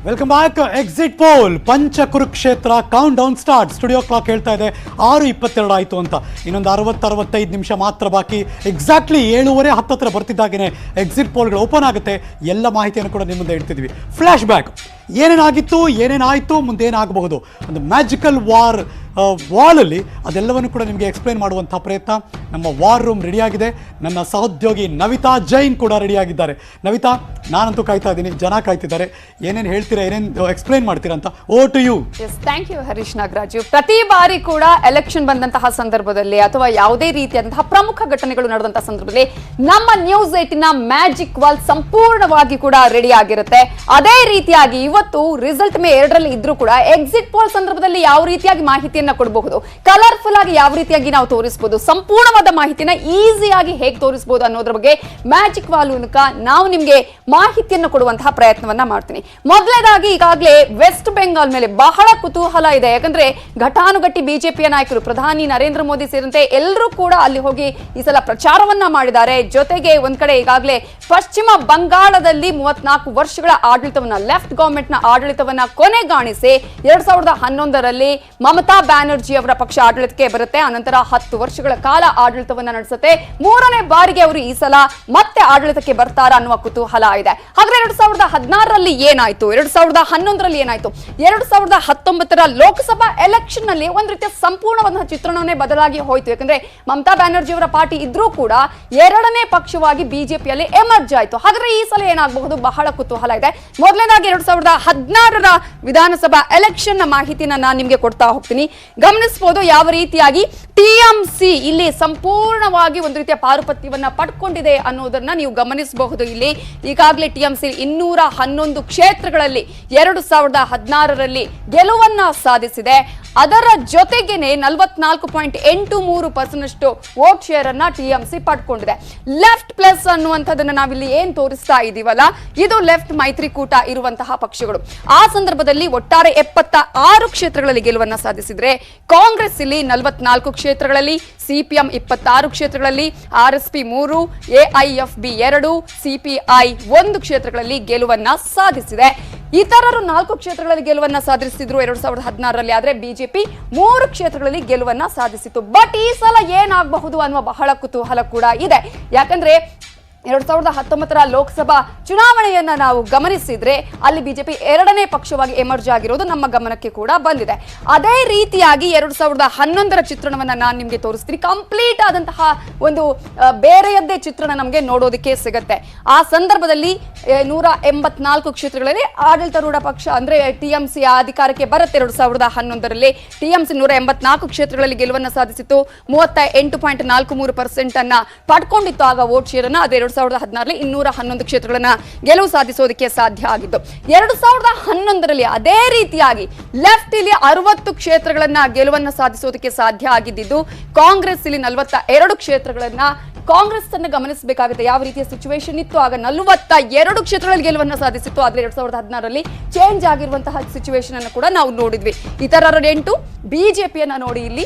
Welcome back. Exit pole ಪಂಚ Kurukshetra count down start. Studio clock ಹೇಳ್ತಾ ಇದೆ 6:22 ಆಯಿತು ಅಂತ. ಇನ್ನೊಂದು 60-65 ನಿಮಿಷ ಮಾತ್ರ ಬಾಕಿ. ಎಕ್ಸಾಕ್ಟ್ಲಿ 7:30 ಹತ್ತತ್ರ ಬರ್ತಿದ್ದಾಗೇ ಎಕ್ಸಿಟ್ ಪೋಲ್ಗಳು ಓಪನ್ ಆಗುತ್ತೆ. ಎಲ್ಲ ಮಾಹಿತಿಯನ್ನು ಕೂಡ ನಿಮ್ಮ ಮುಂದೆ ಇಡ್ತಿದ್ವಿ. ಫ್ಲ್ಯಾಶ್ ಬ್ಯಾಕ್, ಏನೇನಾಗಿತ್ತು, ಏನೇನಾಯಿತು, ಮುಂದೇನಾಗಬಹುದು, ಒಂದು ಮ್ಯಾಜಿಕಲ್ ವಾಲಲ್ಲಿ ಅದೆಲ್ಲವನ್ನು ಕೂಡ ನಿಮಗೆ ಎಕ್ಸ್ಪ್ಲೈನ್ ಮಾಡುವಂಥ ಪ್ರಯತ್ನ. ನಮ್ಮ ವಾರ್ ರೂಮ್ ರೆಡಿಯಾಗಿದೆ. ನನ್ನ ಸಹೋದ್ಯೋಗಿ ನವಿತಾ ಜೈನ್ ಕೂಡ ರೆಡಿಯಾಗಿದ್ದಾರೆ. ನವಿತಾ, ನಾನಂತೂ ಕಾಯ್ತಾ ಇದ್ದೀನಿ, ಜನ ಕಾಯ್ತಿದ್ದಾರೆ. ಏನೇನು ಹೇಳ್ತೀರಾ, ಏನೇನು ಎಕ್ಸ್ಪ್ಲೈನ್ ಮಾಡ್ತೀರಾ ಅಂತ. Over to you. Thank you Harish Nagaraju. ಪ್ರತಿ ಬಾರಿ ಕೂಡ ಎಲೆಕ್ಷನ್ ಬಂದಂತಹ ಸಂದರ್ಭದಲ್ಲಿ ಅಥವಾ ಯಾವುದೇ ರೀತಿಯಾದಂತಹ ಪ್ರಮುಖ ಘಟನೆಗಳು ನಡೆದಂತಹ ಸಂದರ್ಭದಲ್ಲಿ ನಮ್ಮ ನ್ಯೂಸ್ 18ನ ಮ್ಯಾಜಿಕ್ ವಾಲ್ ಸಂಪೂರ್ಣವಾಗಿ ಕೂಡ ರೆಡಿ ಆಗಿರುತ್ತೆ. ಅದೇ ರೀತಿಯಾಗಿ ಇವತ್ತು ರಿಸಲ್ಟ್ ಮೇ 2ರಲ್ಲಿ ಇದ್ರೂ ಕೂಡ ಎಕ್ಸಿಟ್ ಪೋಲ್ ಸಂದರ್ಭದಲ್ಲಿ ಯಾವ ರೀತಿಯಾಗಿ ಮಾಹಿತಿಯನ್ನ ಕೊಡಬಹುದು, ಕಲರ್ಫುಲ್ ಆಗಿ ಯಾವ ರೀತಿಯಾಗಿ ನಾವು ತೋರಿಸಬಹುದು, ಸಂಪೂರ್ಣವಾದ ಮಾಹಿತಿನ ಈಸಿಯಾಗಿ ಹೇಗೆ ತೋರಿಸಬಹುದು ಅನ್ನೋದ್ರ ಬಗ್ಗೆ ಮ್ಯಾಜಿಕ್ ವಾಲ್ ಮೂಲಕ ನಾವು ನಿಮ್ಗೆ ಮಾಹಿತಿಯನ್ನು ಕೊಡುವಂತಹ ಪ್ರಯತ್ನವನ್ನ ಮಾಡ್ತೀನಿ. ಮೊದಲನೇದಾಗಿ ಈಗಾಗಲೇ ವೆಸ್ಟ್ ಬೆಂಗಾಲ್ ಮೇಲೆ ಬಹಳ ಕುತೂಹಲ ಇದೆ. ಯಾಕಂದ್ರೆ ಘಟಾನುಘಟಿ ಬಿಜೆಪಿಯ ನಾಯಕರು, ಪ್ರಧಾನಿ ನರೇಂದ್ರ ಮೋದಿ ಸೇರಿದಂತೆ ಎಲ್ಲರೂ ಕೂಡ ಅಲ್ಲಿ ಹೋಗಿ ಈ ಸಲ ಪ್ರಚಾರವನ್ನ ಮಾಡಿದ್ದಾರೆ. ಜೊತೆಗೆ ಒಂದ್ ಕಡೆ ಈಗಾಗಲೇ ಪಶ್ಚಿಮ ಬಂಗಾಳದಲ್ಲಿ 34 ವರ್ಷಗಳ ಆಡಳಿತವನ್ನ, ಲೆಫ್ಟ್ ಗವರ್ಮೆಂಟ್ ನ ಆಡಳಿತವನ್ನ ಕೊನೆಗಾಣಿಸಿ 2011ರಲ್ಲಿ ಮಮತಾ ಬ್ಯಾನರ್ಜಿ ಅವರ ಪಕ್ಷ ಆಡಳಿತಕ್ಕೆ ಬರುತ್ತೆ. ಅನಂತರ 10 ವರ್ಷಗಳ ಕಾಲ ಆಡಳಿತವನ್ನ ನಡೆಸುತ್ತೆ. 3ನೇ ಬಾರಿಗೆ ಅವರು ಈ ಸಲ ಮತ್ತೆ ಆಡಳಿತಕ್ಕೆ ಬರ್ತಾರಾ ಅನ್ನುವ ಕುತೂಹಲ ಇದೆ. ಹಾಗಾದ್ರೆ 2016ರಲ್ಲಿ ಏನಾಯ್ತು, 2011ರಲ್ಲಿ ಏನಾಯ್ತು, 2019ರ ಲೋಕಸಭಾ ಎಲೆಕ್ಷನ್ ನಲ್ಲಿ ಒಂದ್ ರೀತಿಯ ಸಂಪೂರ್ಣವಾದ ಚಿತ್ರಣವನ್ನೇ ಬದಲಾಗಿ ಹೋಯ್ತು. ಯಾಕಂದ್ರೆ ಮಮತಾ ಬ್ಯಾನರ್ಜಿ ಅವರ ಪಾರ್ಟಿ ಇದ್ರೂ ಕೂಡ 2ನೇ ಪಕ್ಷವಾಗಿ ಬಿಜೆಪಿಯಲ್ಲಿ ಎಮರ್ಜ್ ಆಯ್ತು. ಹಾಗಾದ್ರೆ ಈ ಸಲ ಏನಾಗಬಹುದು, ಬಹಳ ಕುತೂಹಲ ಇದೆ. ಮೊದಲನೇದಾಗಿ 2016ರ ವಿಧಾನಸಭಾ ಎಲೆಕ್ಷನ್ ನ ಮಾಹಿತಿನ ನಾನು ನಿಮ್ಗೆ ಕೊಡ್ತಾ ಹೋಗ್ತೀನಿ. ಗಮನಿಸಬಹುದು ಯಾವ ರೀತಿಯಾಗಿ ಟಿಎಂಸಿ ಇಲ್ಲಿ ಸಂಪೂರ್ಣವಾಗಿ ಒಂದು ರೀತಿಯ ಪಾರುಪತ್ಯವನ್ನ ಪಡ್ಕೊಂಡಿದೆ ಅನ್ನೋದನ್ನ ನೀವು ಗಮನಿಸಬಹುದು. ಇಲ್ಲಿ ಈಗಾಗಲೇ ಟಿಎಂಸಿ 211 ಕ್ಷೇತ್ರಗಳಲ್ಲಿ 2016ರಲ್ಲಿ ಗೆಲುವನ್ನ ಸಾಧಿಸಿದೆ. ಅದರ ಜೊತೆಗೇನೆ 44.83% ವೋಟ್ ಶೇರ್ ಅನ್ನ ಟಿಎಂಸಿ ಪಡ್ಕೊಂಡಿದೆ. ಲೆಫ್ಟ್ ಪ್ಲಸ್ ಅನ್ನುವಂಥದ್ದನ್ನ ನಾವಿಲ್ಲಿ ಏನ್ ತೋರಿಸ್ತಾ ಇದೀವಲ್ಲ, ಇದು ಲೆಫ್ಟ್ ಮೈತ್ರಿಕೂಟ ಇರುವಂತಹ ಪಕ್ಷಗಳು. ಆ ಸಂದರ್ಭದಲ್ಲಿ ಒಟ್ಟಾರೆ 76 ಕ್ಷೇತ್ರಗಳಲ್ಲಿ ಗೆಲುವನ್ನ ಸಾಧಿಸಿದ್ರೆ, ಕಾಂಗ್ರೆಸ್ ಇಲ್ಲಿ 44 ಕ್ಷೇತ್ರಗಳಲ್ಲಿ, ಸಿಪಿಎಂ 26 ಕ್ಷೇತ್ರಗಳಲ್ಲಿ, ಆರ್ಎಸ್ಪಿ 3, ಎಐಎಫ್ಬಿ 2, ಸಿಪಿಐ 1 ಕ್ಷೇತ್ರಗಳಲ್ಲಿ ಗೆಲುವನ್ನ ಸಾಧಿಸಿದೆ. ಇತರರು 4 ಕ್ಷೇತ್ರಗಳಲ್ಲಿ ಗೆಲುವನ್ನ ಸಾಧಿಸಿದ್ರು 2016ರಲ್ಲಿ. ಆದ್ರೆ ಬಿಜೆಪಿ 3 ಕ್ಷೇತ್ರಗಳಲ್ಲಿ ಗೆಲುವನ್ನ ಸಾಧಿಸಿತು. ಬಟ್ ಈ ಸಲ ಏನಾಗಬಹುದು ಅನ್ನುವ ಬಹಳ ಕುತೂಹಲ ಕೂಡ ಇದೆ. ಯಾಕಂದ್ರೆ 2019ರ ಲೋಕಸಭಾ ಚುನಾವಣೆಯನ್ನ ನಾವು ಗಮನಿಸಿದ್ರೆ ಅಲ್ಲಿ ಬಿಜೆಪಿ 2ನೇ ಪಕ್ಷವಾಗಿ ಎಮರ್ಜ್ ಆಗಿರೋದು ನಮ್ಮ ಗಮನಕ್ಕೆ ಕೂಡ ಬಂದಿದೆ. ಅದೇ ರೀತಿಯಾಗಿ 2011ರ ಚಿತ್ರಣವನ್ನ ನಾನು ನಿಮ್ಗೆ ತೋರಿಸ್ತೀನಿ. ಕಂಪ್ಲೀಟ್ ಆದಂತಹ ಒಂದು ಬೇರೆಯದ್ದೇ ಚಿತ್ರಣ ನಮಗೆ ನೋಡೋದಕ್ಕೆ ಸಿಗುತ್ತೆ. ಆ ಸಂದರ್ಭದಲ್ಲಿ 184 ಕ್ಷೇತ್ರಗಳಲ್ಲಿ ಆಡಳಿತಾರೂಢ ಪಕ್ಷ ಅಂದ್ರೆ ಟಿಎಂಸಿ ಅಧಿಕಾರಕ್ಕೆ ಬರುತ್ತೆ. 2011ರಲ್ಲಿ ಟಿಎಂಸಿ 184 ಕ್ಷೇತ್ರಗಳಲ್ಲಿ ಗೆಲುವನ್ನ ಸಾಧಿಸಿತ್ತು. 38.43% ಅನ್ನ ಪಡ್ಕೊಂಡಿತ್ತು ಆಗ ವೋಟ್ ಶೇರ್ ಅನ್ನ. ಅದೇ 2016ರಲ್ಲಿ 211 ಕ್ಷೇತ್ರಗಳನ್ನ ಗೆಲುವು ಸಾಧಿಸೋದಕ್ಕೆ ಸಾಧ್ಯ ಆಗಿತ್ತು. 2011ರಲ್ಲಿ ಅದೇ ರೀತಿಯಾಗಿ ಲೆಫ್ಟ್ ಇಲ್ಲಿ 60 ಕ್ಷೇತ್ರಗಳನ್ನ ಗೆಲುವನ್ನ ಸಾಧಿಸೋದಕ್ಕೆ ಸಾಧ್ಯ ಆಗಿದ್ದು, ಕಾಂಗ್ರೆಸ್ ಇಲ್ಲಿ 42 ಕ್ಷೇತ್ರಗಳನ್ನ. ಕಾಂಗ್ರೆಸ್ ಅನ್ನು ಗಮನಿಸಬೇಕಾಗುತ್ತೆ ಯಾವ ರೀತಿಯ ಸಿಚುವೇಶನ್ ಇತ್ತು. ಆಗ 42 ಕ್ಷೇತ್ರಗಳಲ್ಲಿ ಗೆಲುವನ್ನ ಸಾಧಿಸಿತ್ತು. ಆದ್ರೆ 2016ರಲ್ಲಿ ಚೇಂಜ್ ಆಗಿರುವಂತಹ ಸಿಚುವೇಶನ್ ಅನ್ನು ಕೂಡ ನಾವು ನೋಡಿದ್ವಿ. ಇತರರ 8 ಬಿಜೆಪಿಯನ್ನ ನೋಡಿ ಇಲ್ಲಿ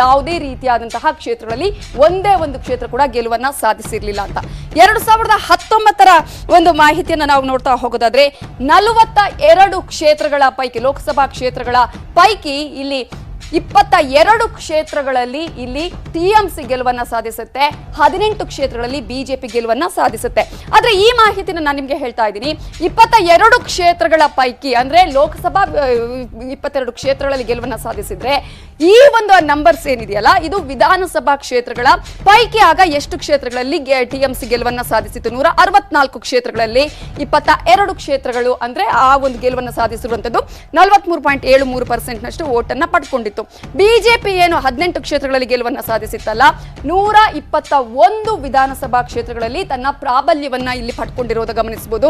ಯಾವುದೇ ರೀತಿಯಾದಂತಹ ಕ್ಷೇತ್ರಗಳಲ್ಲಿ ಒಂದೇ ಒಂದು ಕ್ಷೇತ್ರ ಕೂಡ ಗೆಲುವನ್ನ ಸಾಧಿಸಿರ್ಲಿಲ್ಲ ಅಂತ. 2019ರ ಒಂದು ಮಾಹಿತಿಯನ್ನ ನಾವು ನೋಡ್ತಾ ಹೋಗೋದಾದ್ರೆ 42 ಕ್ಷೇತ್ರಗಳ ಪೈಕಿ, ಲೋಕಸಭಾ ಕ್ಷೇತ್ರಗಳ ಪೈಕಿ ಇಲ್ಲಿ 22 ಕ್ಷೇತ್ರಗಳಲ್ಲಿ ಇಲ್ಲಿ ಟಿಎಂಸಿ ಗೆಲುವನ್ನ ಸಾಧಿಸುತ್ತೆ. 18 ಕ್ಷೇತ್ರಗಳಲ್ಲಿ ಬಿಜೆಪಿ ಗೆಲುವನ್ನ ಸಾಧಿಸುತ್ತೆ. ಆದ್ರೆ ಈ ಮಾಹಿತಿನ ನಾನು ನಿಮ್ಗೆ ಹೇಳ್ತಾ ಇದ್ದೀನಿ. 22 ಕ್ಷೇತ್ರಗಳ ಪೈಕಿ ಅಂದ್ರೆ ಲೋಕಸಭಾ 22 ಕ್ಷೇತ್ರಗಳಲ್ಲಿ ಗೆಲುವನ್ನ ಸಾಧಿಸಿದ್ರೆ, ಈ ಒಂದು ನಂಬರ್ಸ್ ಏನಿದೆಯಲ್ಲ ಇದು ವಿಧಾನಸಭಾ ಕ್ಷೇತ್ರಗಳ ಪೈಕಿ ಆಗ ಎಷ್ಟು ಕ್ಷೇತ್ರಗಳಲ್ಲಿ ಟಿಎಂಸಿ ಗೆಲುವನ್ನ ಸಾಧಿಸಿತ್ತು. 164 ಕ್ಷೇತ್ರಗಳಲ್ಲಿ 22 ಕ್ಷೇತ್ರಗಳು ಅಂದ್ರೆ ಆ ಒಂದು ಗೆಲುವನ್ನ ಸಾಧಿಸಿರುವಂತದ್ದು 43.73% ನಷ್ಟು ವೋಟ್ ಅನ್ನ ಪಡ್ಕೊಂಡಿತ್ತು. ಬಿಜೆಪಿ ಏನು 18 ಕ್ಷೇತ್ರಗಳಲ್ಲಿ ಗೆಲುವನ್ನ ಸಾಧಿಸಿತ್ತಲ್ಲ, 121 ವಿಧಾನಸಭಾ ಕ್ಷೇತ್ರಗಳಲ್ಲಿ ತನ್ನ ಪ್ರಾಬಲ್ಯವನ್ನ ಇಲ್ಲಿ ಪಡ್ಕೊಂಡಿರೋದು ಗಮನಿಸಬಹುದು.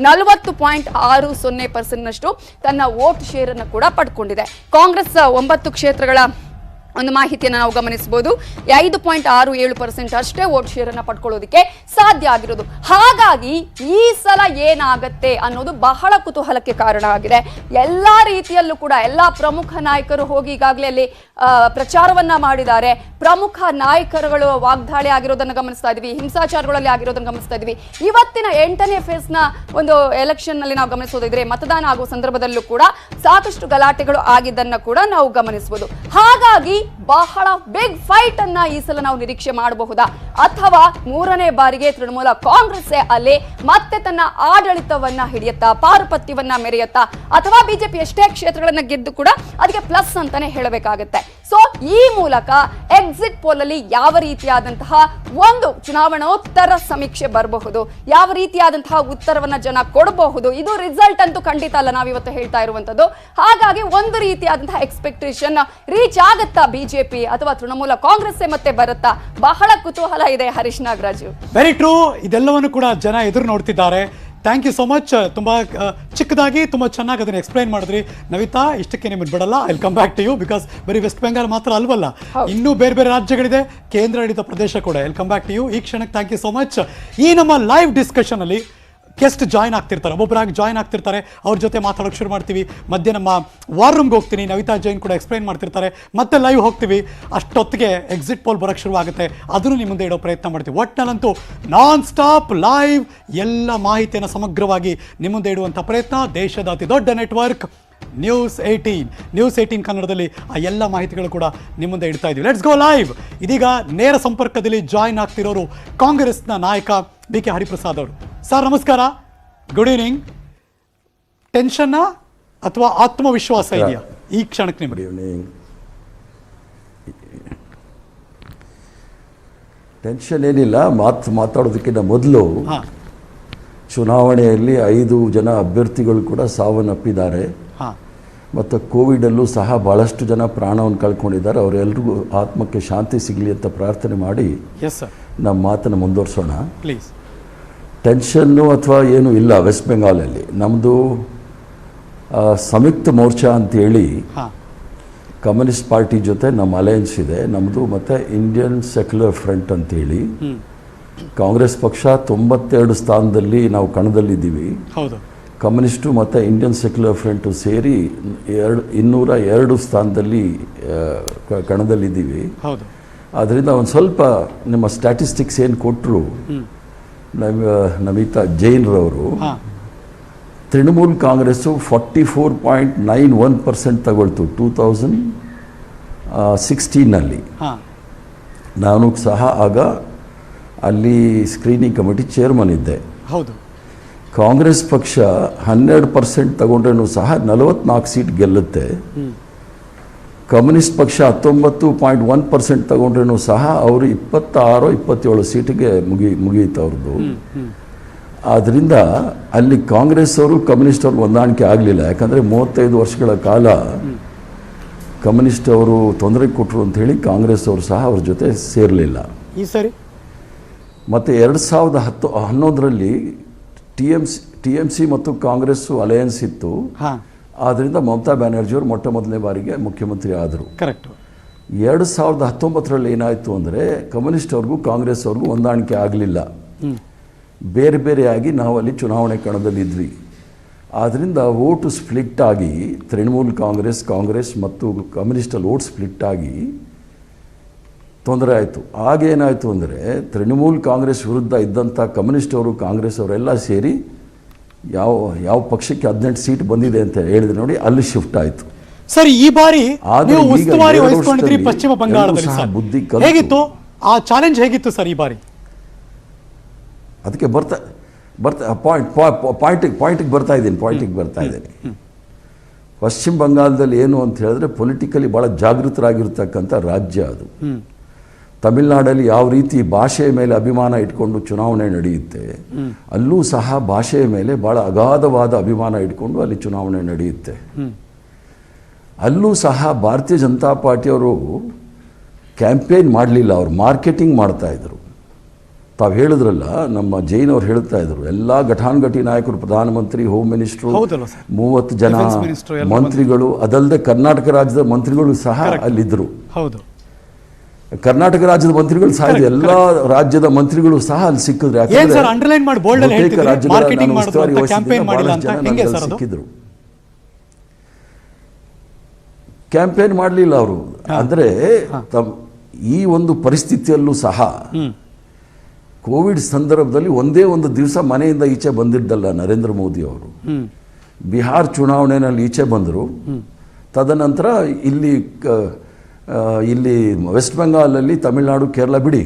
40.60% ನಷ್ಟು ತನ್ನ ವೋಟ್ ಶೇರ್ ಅನ್ನು ಕೂಡ ಪಡ್ಕೊಂಡಿದೆ. ಕಾಂಗ್ರೆಸ್ 9 ಕ್ಷೇತ್ರಗಳ ಒಂದು ಮಾಹಿತಿಯನ್ನು ನಾವು ಗಮನಿಸಬಹುದು. 5.67% ಅಷ್ಟೇ ವೋಟ್ ಶೇರ್ ಅನ್ನ ಪಡ್ಕೊಳ್ಳೋದಕ್ಕೆ ಸಾಧ್ಯ ಆಗಿರೋದು. ಹಾಗಾಗಿ ಈ ಸಲ ಏನಾಗತ್ತೆ ಅನ್ನೋದು ಬಹಳ ಕುತೂಹಲಕ್ಕೆ ಕಾರಣ ಆಗಿದೆ. ಎಲ್ಲಾ ರೀತಿಯಲ್ಲೂ ಕೂಡ ಎಲ್ಲಾ ಪ್ರಮುಖ ನಾಯಕರು ಹೋಗಿ ಈಗಾಗಲೇ ಅಲ್ಲಿ ಪ್ರಚಾರವನ್ನ ಮಾಡಿದ್ದಾರೆ. ಪ್ರಮುಖ ನಾಯಕರುಗಳು ವಾಗ್ದಾಳಿ ಆಗಿರೋದನ್ನ ಗಮನಿಸ್ತಾ ಇದೀವಿ, ಹಿಂಸಾಚಾರಗಳಲ್ಲಿ ಆಗಿರೋದನ್ನ ಗಮನಿಸ್ತಾ ಇದೀವಿ. ಇವತ್ತಿನ 8ನೇ ಫೇಸ್ ನ ಒಂದು ಎಲೆಕ್ಷನ್ ನಲ್ಲಿ ನಾವು ಗಮನಿಸೋದಿದ್ರೆ ಮತದಾನ ಆಗುವ ಸಂದರ್ಭದಲ್ಲೂ ಕೂಡ ಸಾಕಷ್ಟು ಗಲಾಟೆಗಳು ಆಗಿದ್ದನ್ನ ಕೂಡ ನಾವು ಗಮನಿಸಬಹುದು. ಹಾಗಾಗಿ ಬಹಳ ಬಿಗ್ ಫೈಟ್ ಅನ್ನ ಈ ಸಲ ನಾವು ನಿರೀಕ್ಷೆ ಮಾಡಬಹುದಾ, ಅಥವಾ 3ನೇ ಬಾರಿಗೆ ತೃಣಮೂಲ ಕಾಂಗ್ರೆಸ್ ಅಲ್ಲಿ ಮತ್ತೆ ತನ್ನ ಆಡಳಿತವನ್ನ ಹಿಡಿಯುತ್ತಾ, ಪಾರುಪತ್ಯವನ್ನ ಮೆರೆಯುತ್ತಾ, ಅಥವಾ ಬಿಜೆಪಿ ಎಷ್ಟೇ ಕ್ಷೇತ್ರಗಳನ್ನ ಗೆದ್ದು ಕೂಡ ಅದಕ್ಕೆ ಪ್ಲಸ್ ಅಂತಾನೆ ಹೇಳಬೇಕಾಗುತ್ತೆ. ಸೊ ಈ ಮೂಲಕ ಎಕ್ಸಿಟ್ ಪೋಲ್ ಅಲ್ಲಿ ಯಾವ ರೀತಿಯಾದಂತಹ ಒಂದು ಚುನಾವಣೋತ್ತರ ಸಮೀಕ್ಷೆ ಬರಬಹುದು, ಯಾವ ರೀತಿಯಾದಂತಹ ಉತ್ತರವನ್ನ ಜನ ಕೊಡಬಹುದು, ಇದು ರಿಸಲ್ಟ್ ಅಂತೂ ಖಂಡಿತ ಅಲ್ಲ ನಾವಿವತ್ತು ಹೇಳ್ತಾ ಇರುವಂತದ್ದು. ಹಾಗಾಗಿ ಒಂದು ರೀತಿಯಾದಂತಹ ಎಕ್ಸ್ಪೆಕ್ಟೇಷನ್ ರೀಚ್ ಆಗುತ್ತಾ ಬಿಜೆಪಿ ಅಥವಾ ತೃಣಮೂಲ ಕಾಂಗ್ರೆಸ್ ಮತ್ತೆ ಬರುತ್ತಾ, ಬಹಳ ಕುತೂಹಲ ಇದೆ ಹರೀಶ್ ನಾಗರಾಜು. Very true. ಇದೆಲ್ಲವನ್ನು ಕೂಡ ಜನ ಎದುರು ನೋಡ್ತಿದ್ದಾರೆ. Thank you so much. ತುಂಬ ಚಿಕ್ಕದಾಗಿ ತುಂಬ ಚೆನ್ನಾಗಿ ಅದನ್ನು ಎಕ್ಸ್ಪ್ಲೈನ್ ಮಾಡಿದ್ರಿ ನವಿತಾ. ಇಷ್ಟಕ್ಕೆ ನಿಮ್ಮನ್ನು ಬಿಡಲ್ಲ. I will come back to you because ಬರೀ ವೆಸ್ಟ್ ಬೆಂಗಾಲ್ ಮಾತ್ರ ಅಲ್ವಲ್ಲ, ಇನ್ನೂ ಬೇರೆ ಬೇರೆ ರಾಜ್ಯಗಳಿದೆ, ಕೇಂದ್ರಾಡಳಿತ ಪ್ರದೇಶ ಕೂಡ. I will come back to you. ಈ ಕ್ಷಣಕ್ಕೆ ಥ್ಯಾಂಕ್ ಯು ಸೋ ಮಚ್. ಈ ನಮ್ಮ ಲೈವ್ ಡಿಸ್ಕಷನ್ ಅಲ್ಲಿ ಗೆಸ್ಟ್ ಜಾಯ್ನ್ ಆಗ್ತಿರ್ತಾರೆ, ಒಬ್ಬೊಬ್ಬರಾಗಿ ಜಾಯ್ನ್ ಆಗ್ತಿರ್ತಾರೆ. ಅವ್ರ ಜೊತೆ ಮಾತಾಡೋಕೆ ಶುರು ಮಾಡ್ತೀವಿ. ಮಧ್ಯೆ ನಮ್ಮ ವಾರ್ ರೂಮ್ಗೆ ಹೋಗ್ತೀನಿ, ನವಿತಾ ಜೈನ್ ಕೂಡ ಎಕ್ಸ್ಪ್ಲೈನ್ ಮಾಡ್ತಿರ್ತಾರೆ. ಮತ್ತೆ ಲೈವ್ ಹೋಗ್ತೀವಿ. ಅಷ್ಟೊತ್ತಿಗೆ ಎಕ್ಸಿಟ್ ಪೋಲ್ ಬರೋಕ್ಕೆ ಶುರು ಆಗುತ್ತೆ. ಅದನ್ನು ನಿಮ್ಮ ಮುಂದೆ ಇಡೋ ಪ್ರಯತ್ನ ಮಾಡ್ತೀವಿ. ಒಟ್ಟಿನಲ್ಲಂತೂ ನಾನ್ ಸ್ಟಾಪ್ ಲೈವ್ ಎಲ್ಲ ಮಾಹಿತಿಯನ್ನು ಸಮಗ್ರವಾಗಿ ನಿಮ್ಮ ಮುಂದೆ ಇಡುವಂಥ ಪ್ರಯತ್ನ. ದೇಶದ ಅತಿ ದೊಡ್ಡ ನೆಟ್ವರ್ಕ್ ನ್ಯೂಸ್ 18 ಕನ್ನಡದಲ್ಲಿ ಆ ಎಲ್ಲ ಮಾಹಿತಿಗಳು ಕೂಡ ನಿಮ್ಮ ಮುಂದೆ ಇಡ್ತಾ ಇದ್ದೀವಿ. Let's go live. ಇದೀಗ ನೇರ ಸಂಪರ್ಕದಲ್ಲಿ ಜಾಯ್ನ್ ಆಗ್ತಿರೋರು ಕಾಂಗ್ರೆಸ್ನ ನಾಯಕ ಬಿ ಕೆ ಹರಿಪ್ರಸಾದ್ ಅವರು. ಸರ್ ನಮಸ್ಕಾರ, ಗುಡ್ ಈವ್ನಿಂಗ್. ಟೆನ್ಷನ್ನ ಅಥವಾ ಆತ್ಮವಿಶ್ವಾಸ ಇದೆಯಾ ಈ ಕ್ಷಣಕ್ಕೆ ನಿಮಗೆ? ಟೆನ್ಷನ್ ಏನಿಲ್ಲ. ಮಾತಾಡೋದಕ್ಕಿಂತ ಮೊದಲು ಚುನಾವಣೆಯಲ್ಲಿ 5 ಜನ ಅಭ್ಯರ್ಥಿಗಳು ಕೂಡ ಸಾವನ್ನಪ್ಪಿದ್ದಾರೆ. ಮತ್ತು ಕೋವಿಡಲ್ಲೂ ಸಹ ಭಾಳಷ್ಟು ಜನ ಪ್ರಾಣವನ್ನು ಕಳ್ಕೊಂಡಿದ್ದಾರೆ. ಅವರೆಲ್ಲರಿಗೂ ಆತ್ಮಕ್ಕೆ ಶಾಂತಿ ಸಿಗಲಿ ಅಂತ ಪ್ರಾರ್ಥನೆ ಮಾಡಿ ನಮ್ಮ ಮಾತನ್ನು ಮುಂದುವರಿಸೋಣ. ಪ್ಲೀಸ್. ಟೆನ್ಷನ್ನು ಅಥವಾ ಏನೂ ಇಲ್ಲ ವೆಸ್ಟ್ ಬೆಂಗಾಲಲ್ಲಿ. ನಮ್ಮದು ಸಂಯುಕ್ತ ಮೋರ್ಚಾ ಅಂತೇಳಿ ಕಮ್ಯುನಿಸ್ಟ್ ಪಾರ್ಟಿ ಜೊತೆ ನಮ್ಮ ಅಲಯನ್ಸ್ ಇದೆ ನಮ್ಮದು, ಮತ್ತು ಇಂಡಿಯನ್ ಸೆಕ್ಯುಲರ್ ಫ್ರಂಟ್ ಅಂತೇಳಿ. ಕಾಂಗ್ರೆಸ್ ಪಕ್ಷ 92 ಸ್ಥಾನದಲ್ಲಿ ನಾವು ಕಣದಲ್ಲಿದ್ದೀವಿ. ಕಮ್ಯುನಿಸ್ಟು ಮತ್ತು ಇಂಡಿಯನ್ ಸೆಕ್ಯುಲರ್ ಫ್ರಂಟು ಸೇರಿ 202 ಸ್ಥಾನದಲ್ಲಿ ಕಣದಲ್ಲಿದ್ದೀವಿ. ಆದ್ದರಿಂದ ಒಂದು ಸ್ವಲ್ಪ ನಿಮ್ಮ ಸ್ಟ್ಯಾಟಿಸ್ಟಿಕ್ಸ್ ಏನು ಕೊಟ್ಟರು ನಮಿತಾ ಜೈನ್ರವರು, ತೃಣಮೂಲ್ ಕಾಂಗ್ರೆಸ್ಸು 44.91% ತಗೊಳ್ತು 2016ನಲ್ಲಿ. ನಾನು ಸಹ ಆಗ ಅಲ್ಲಿ ಸ್ಕ್ರೀನಿಂಗ್ ಕಮಿಟಿ ಚೇರ್ಮನ್ ಇದ್ದೆ. ಕಾಂಗ್ರೆಸ್ ಪಕ್ಷ 12% ತಗೊಂಡ್ರೂ ಸಹ 44 ಸೀಟ್ ಗೆಲ್ಲುತ್ತೆ. ಕಮ್ಯುನಿಸ್ಟ್ ಪಕ್ಷ 19.1% ತಗೊಂಡ್ರೂ ಸಹ ಅವರು 26-27 ಸೀಟಿಗೆ ಮುಗಿಯಿತು ಅವ್ರದ್ದು. ಆದ್ದರಿಂದ ಅಲ್ಲಿ ಕಾಂಗ್ರೆಸ್ ಅವರು ಕಮ್ಯುನಿಸ್ಟ್ ಅವ್ರಿಗೆ ಹೊಂದಾಣಿಕೆ ಆಗಲಿಲ್ಲ. ಯಾಕಂದರೆ 35 ವರ್ಷಗಳ ಕಾಲ ಕಮ್ಯುನಿಸ್ಟ್ ಅವರು ತೊಂದರೆ ಕೊಟ್ಟರು ಅಂತ ಹೇಳಿ ಕಾಂಗ್ರೆಸ್ ಅವರು ಸಹ ಅವ್ರ ಜೊತೆ ಸೇರಲಿಲ್ಲ. ಈ ಸರಿ ಮತ್ತು 2011ರಲ್ಲಿ ಟಿ ಎಮ್ ಸಿ ಮತ್ತು ಕಾಂಗ್ರೆಸ್ಸು ಅಲಯನ್ಸ್ ಇತ್ತು. ಆದ್ದರಿಂದ ಮಮತಾ ಬ್ಯಾನರ್ಜಿಯವರು ಮೊದಲನೇ ಬಾರಿಗೆ ಮುಖ್ಯಮಂತ್ರಿ ಆದರು. ಕರೆಕ್ಟ್. 2019ರಲ್ಲಿ ಏನಾಯಿತು ಅಂದರೆ ಕಮ್ಯುನಿಸ್ಟ್ ಅವ್ರಿಗೂ ಕಾಂಗ್ರೆಸ್ ಅವ್ರಿಗೂ ಹೊಂದಾಣಿಕೆ ಆಗಲಿಲ್ಲ. ಬೇರೆ ಬೇರೆಯಾಗಿ ನಾವು ಅಲ್ಲಿ ಚುನಾವಣೆ ಕಣದಲ್ಲಿದ್ವಿ. ಆದ್ದರಿಂದ ವೋಟು ಸ್ಪ್ಲಿಟ್ ಆಗಿ ತೃಣಮೂಲ್ ಕಾಂಗ್ರೆಸ್ ಮತ್ತು ಕಮ್ಯುನಿಸ್ಟಲ್ಲಿ ವೋಟ್ ಸ್ಪ್ಲಿಟ್ ಆಗಿ ತೊಂದರೆ ಆಯಿತು. ಆಗೇನಾಯಿತು ಅಂದರೆ ತೃಣಮೂಲ್ ಕಾಂಗ್ರೆಸ್ ವಿರುದ್ಧ ಇದ್ದಂಥ ಕಮ್ಯುನಿಸ್ಟ್ ಅವರು ಕಾಂಗ್ರೆಸ್ ಅವರೆಲ್ಲ ಸೇರಿ ಯಾವ ಪಕ್ಷಕ್ಕೆ 18 ಸೀಟ್ ಬಂದಿದೆ ಅಂತ ಹೇಳಿದ್ರೆ ನೋಡಿ, ಅಲ್ಲಿ ಶಿಫ್ಟ್ ಆಯಿತು. ಸರಿ, ಈ ಬಾರಿ ನೀವು ಉಸ್ತುವಾರಿ ವಹಿಸಿಕೊಂಡಿದ್ರಿ ಪಶ್ಚಿಮ ಬಂಗಾಳದಲ್ಲಿ. ಹೇಗಿತ್ತು ಆ ಚಾಲೆಂಜ್? ಹೇಗಿತ್ತು ಸರ್ ಈ ಬಾರಿ? ಅದಕ್ಕೆ ಪಾಯಿಂಟಿಗೆ ಬರ್ತಾ ಇದ್ದೀನಿ. ಪಶ್ಚಿಮ ಬಂಗಾಳದಲ್ಲಿ ಏನು ಅಂತ ಹೇಳಿದ್ರೆ ಪೊಲಿಟಿಕಲಿ ಭಾಳ ಜಾಗೃತರಾಗಿರ್ತಕ್ಕಂಥ ರಾಜ್ಯ ಅದು. ತಮಿಳುನಾಡಲ್ಲಿ ಯಾವ ರೀತಿ ಭಾಷೆಯ ಮೇಲೆ ಅಭಿಮಾನ ಇಟ್ಕೊಂಡು ಚುನಾವಣೆ ನಡೆಯುತ್ತೆ, ಅಲ್ಲೂ ಸಹ ಭಾಷೆಯ ಮೇಲೆ ಭಾಳ ಅಗಾಧವಾದ ಅಭಿಮಾನ ಇಟ್ಕೊಂಡು ಅಲ್ಲಿ ಚುನಾವಣೆ ನಡೆಯುತ್ತೆ. ಅಲ್ಲೂ ಸಹ ಭಾರತೀಯ ಜನತಾ ಪಾರ್ಟಿಯವರು ಕ್ಯಾಂಪೇನ್ ಮಾಡಲಿಲ್ಲ, ಅವರು ಮಾರ್ಕೆಟಿಂಗ್ ಮಾಡ್ತಾಯಿದ್ರು. ತಾವು ಹೇಳಿದ್ರಲ್ಲ, ನಮ್ಮ ಜೈನ್ ಅವ್ರು ಹೇಳ್ತಾ ಇದ್ರು, ಎಲ್ಲ ಘಟಾನುಘಟಿ ನಾಯಕರು, ಪ್ರಧಾನಮಂತ್ರಿ, ಹೋಮ್ ಮಿನಿಸ್ಟ್ರು, 30 ಜನ ಮಂತ್ರಿಗಳು, ಅದಲ್ಲದೆ ಕರ್ನಾಟಕ ರಾಜ್ಯದ ಮಂತ್ರಿಗಳು ಸಹ ಅಲ್ಲಿದ್ದರು. ಹೌದು. ಕರ್ನಾಟಕ ರಾಜ್ಯದ ಮಂತ್ರಿಗಳು ಸಹ ಎಲ್ಲ ರಾಜ್ಯದ ಮಂತ್ರಿಗಳು ಸಹ ಅಲ್ಲಿ ಸಿಕ್ಕಿದ್ರು. ಏನ್ ಸರ್ ಅಂಡರ್ಲೈನ್ ಮಾಡಿ ಬೋಲ್ಡ್ ಅಲ್ಲಿ ಹೇಳ್ತಿದ್ರು ಮಾರ್ಕೆಟಿಂಗ್ ಮಾಡೋದು ಅಂತ, ಕ್ಯಾಂಪೇನ್ ಮಾಡಿಲ್ಲ ಅಂತ, ಹೆಂಗೆ ಸರ್ ಅದು? ಸಿಕ್ಕಿದ್ರು. ಕ್ಯಾಂಪೇನ್ ಮಾಡಲಿಲ್ಲ ಅವರು. ಅಂದ್ರೆ ಈ ಒಂದು ಪರಿಸ್ಥಿತಿಯಲ್ಲೂ ಸಹ ಕೋವಿಡ್ ಸಂದರ್ಭದಲ್ಲಿ ಒಂದೇ ಒಂದು ದಿವಸ ಮನೆಯಿಂದ ಈಚೆ ಬಂದಿದ್ದಲ್ಲ ನರೇಂದ್ರ ಮೋದಿ ಅವರು. ಬಿಹಾರ್ ಚುನಾವಣೆಯಲ್ಲಿ ಈಚೆ ಬಂದರು. ತದನಂತರ ಇಲ್ಲಿ ವೆಸ್ಟ್ ಬೆಂಗಾಲಲ್ಲಿ ತಮಿಳುನಾಡು ಕೇರಳ ಬಿಡಿ,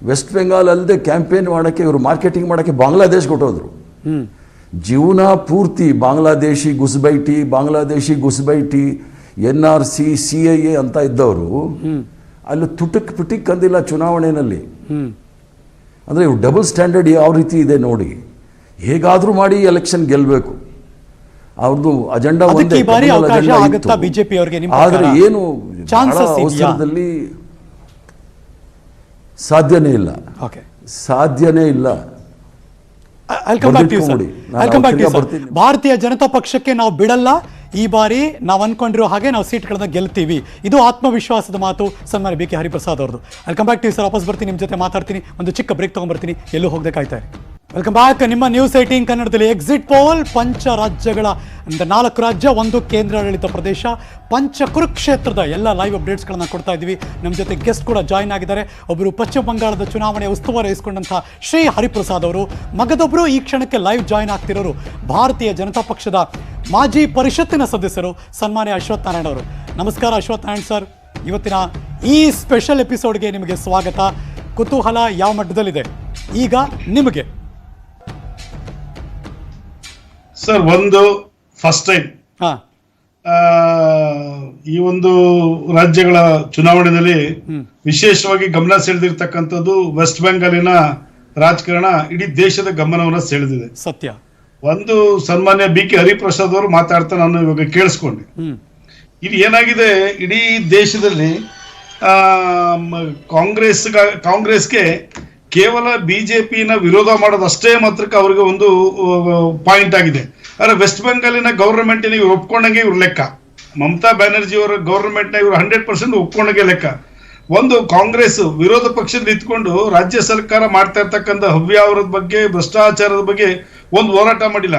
ವೆಸ್ಟ್ ಬೆಂಗಾಲ್ ಅಲ್ಲದೆ ಕ್ಯಾಂಪೇನ್ ಮಾಡೋಕ್ಕೆ ಇವರು ಮಾರ್ಕೆಟಿಂಗ್ ಮಾಡೋಕ್ಕೆ ಬಾಂಗ್ಲಾದೇಶ್ ಕೊಟ್ಟೋದ್ರು. ಜೀವನ ಪೂರ್ತಿ ಬಾಂಗ್ಲಾದೇಶಿ ಗುಸ್ಬೈಟಿ NRC CIA ಅಂತ ಇದ್ದವರು ಅಲ್ಲಿ ತುಟಕ್ ಪಿಟಿಕ್ ಅಂದಿಲ್ಲ ಚುನಾವಣೆಯಲ್ಲಿ. ಅಂದರೆ ಇವ್ರು ಡಬಲ್ ಸ್ಟ್ಯಾಂಡರ್ಡ್ ಯಾವ ರೀತಿ ಇದೆ ನೋಡಿ. ಹೇಗಾದರೂ ಮಾಡಿ ಎಲೆಕ್ಷನ್ ಗೆಲ್ಲಬೇಕು, ಅವ್ರದ್ದು ಅಜೆಂಡಾ ಒಂದೇ. ಆದರೆ ಏನು ಅವಸರದಲ್ಲಿ ಸಾಧ್ಯನೇ ಇಲ್ಲ. ಭಾರತೀಯ ಜನತಾ ಪಕ್ಷಕ್ಕೆ ನಾವು ಬಿಡಲ್ಲ, ಈ ಬಾರಿ ನಾವು ಅನ್ಕೊಂಡಿರೋ ಹಾಗೆ ನಾವು ಸೀಟ್ಗಳನ್ನ ಗೆಲ್ತೀವಿ. ಇದು ಆತ್ಮವಿಶ್ವಾಸದ ಮಾತು ಸನ್ಮಾನ್ಯ BK ಹರಿಪ್ರಸಾದ್ ಅವ್ರದ್ದು. Welcome back to sir. ವಾಪಸ್ ಬರ್ತೀನಿ, ನಿಮ್ಮ ಜೊತೆ ಮಾತಾಡ್ತೀನಿ. ಒಂದು ಚಿಕ್ಕ ಬ್ರೇಕ್ ತಗೊಂಡ್ಬರ್ತೀನಿ, ಎಲ್ಲೂ ಹೋಗದೆ ಕಾಯ್ತಾ ಇರಿ. Welcome back. ನಿಮ್ಮ ನ್ಯೂಸ್ 18 ಕನ್ನಡದಲ್ಲಿ ಎಕ್ಸಿಟ್ ಪೋಲ್, ಪಂಚ ರಾಜ್ಯಗಳ 4 ರಾಜ್ಯ 1 ಕೇಂದ್ರಾಡಳಿತ ಪ್ರದೇಶ, ಪಂಚ ಕುರುಕ್ಷೇತ್ರದ ಎಲ್ಲ ಲೈವ್ ಅಪ್ಡೇಟ್ಸ್ಗಳನ್ನು ಕೊಡ್ತಾ ಇದ್ದೀವಿ. ನಮ್ಮ ಜೊತೆ ಗೆಸ್ಟ್ ಕೂಡ ಜಾಯ್ನ್ ಆಗಿದ್ದಾರೆ. ಒಬ್ಬರು ಪಶ್ಚಿಮ ಬಂಗಾಳದ ಚುನಾವಣೆ ಉಸ್ತುವಾರಿ ವಹಿಸಿಕೊಂಡಂತಹ ಶ್ರೀ ಹರಿಪ್ರಸಾದ್ ಅವರು, ಮಗದೊಬ್ಬರು ಈ ಕ್ಷಣಕ್ಕೆ ಲೈವ್ ಜಾಯ್ನ್ ಆಗ್ತಿರೋರು ಭಾರತೀಯ ಜನತಾ ಪಕ್ಷದ ಮಾಜಿ ಪರಿಷತ್ತಿನ ಸದಸ್ಯರು ಸನ್ಮಾನ್ಯ ಅಶ್ವಥ್ ನಾರಾಯಣ್ ಅವರು. ನಮಸ್ಕಾರ ಅಶ್ವಥ್ ನಾರಾಯಣ್ ಸರ್, ಇವತ್ತಿನ ಈ ಸ್ಪೆಷಲ್ ಎಪಿಸೋಡ್ಗೆ ನಿಮಗೆ ಸ್ವಾಗತ. ಕುತೂಹಲ ಯಾವ ಮಟ್ಟದಲ್ಲಿದೆ ಈಗ ನಿಮಗೆ? ಸರ್, ಒಂದು ಫಸ್ಟ್ ಟೈಮ್ ಈ ಒಂದು ರಾಜ್ಯಗಳ ಚುನಾವಣೆಯಲ್ಲಿ ವಿಶೇಷವಾಗಿ ಗಮನ ಸೆಳೆದಿರ್ತಕ್ಕಂಥದ್ದು ವೆಸ್ಟ್ ಬೆಂಗಾಲಿನ ರಾಜಕಾರಣ ಇಡೀ ದೇಶದ ಗಮನವನ್ನು ಸೆಳೆದಿದೆ. ಸತ್ಯ. ಒಂದು ಸನ್ಮಾನ್ಯ BK ಹರಿಪ್ರಸಾದ್ ಅವರು ಮಾತಾಡ್ತಾ ನಾನು ಇವಾಗ ಕೇಳಿಸ್ಕೊಂಡೆ. ಇದು ಏನಾಗಿದೆ, ಇಡೀ ದೇಶದಲ್ಲಿ ಕಾಂಗ್ರೆಸ್ಗೆ ಕೇವಲ ಬಿಜೆಪಿನ ವಿರೋಧ ಮಾಡೋದಷ್ಟೇ ಮಾತ್ರಕ್ಕೆ ಅವ್ರಿಗೆ ಒಂದು ಪಾಯಿಂಟ್ ಆಗಿದೆ. ಆದ್ರೆ ವೆಸ್ಟ್ ಬೆಂಗಾಲಿನ ಗವರ್ಮೆಂಟಿನ ಇವ್ರು ಒಪ್ಕೊಂಡಂಗೆ ಇವ್ರ ಲೆಕ್ಕ, ಮಮತಾ ಬ್ಯಾನರ್ಜಿ ಅವರ ಗವರ್ಮೆಂಟ್ನ ಇವರು 100% ಒಪ್ಕೊಂಡಂಗೆ ಲೆಕ್ಕ. ಒಂದು ಕಾಂಗ್ರೆಸ್ ವಿರೋಧ ಪಕ್ಷದಲ್ಲಿ ಇದ್ಕೊಂಡು ರಾಜ್ಯ ಸರ್ಕಾರ ಮಾಡ್ತಾ ಇರ್ತಕ್ಕಂಥ ಹವ್ಯಾವರದ ಬಗ್ಗೆ, ಭ್ರಷ್ಟಾಚಾರದ ಬಗ್ಗೆ ಒಂದು ಹೋರಾಟ ಮಾಡಿಲ್ಲ.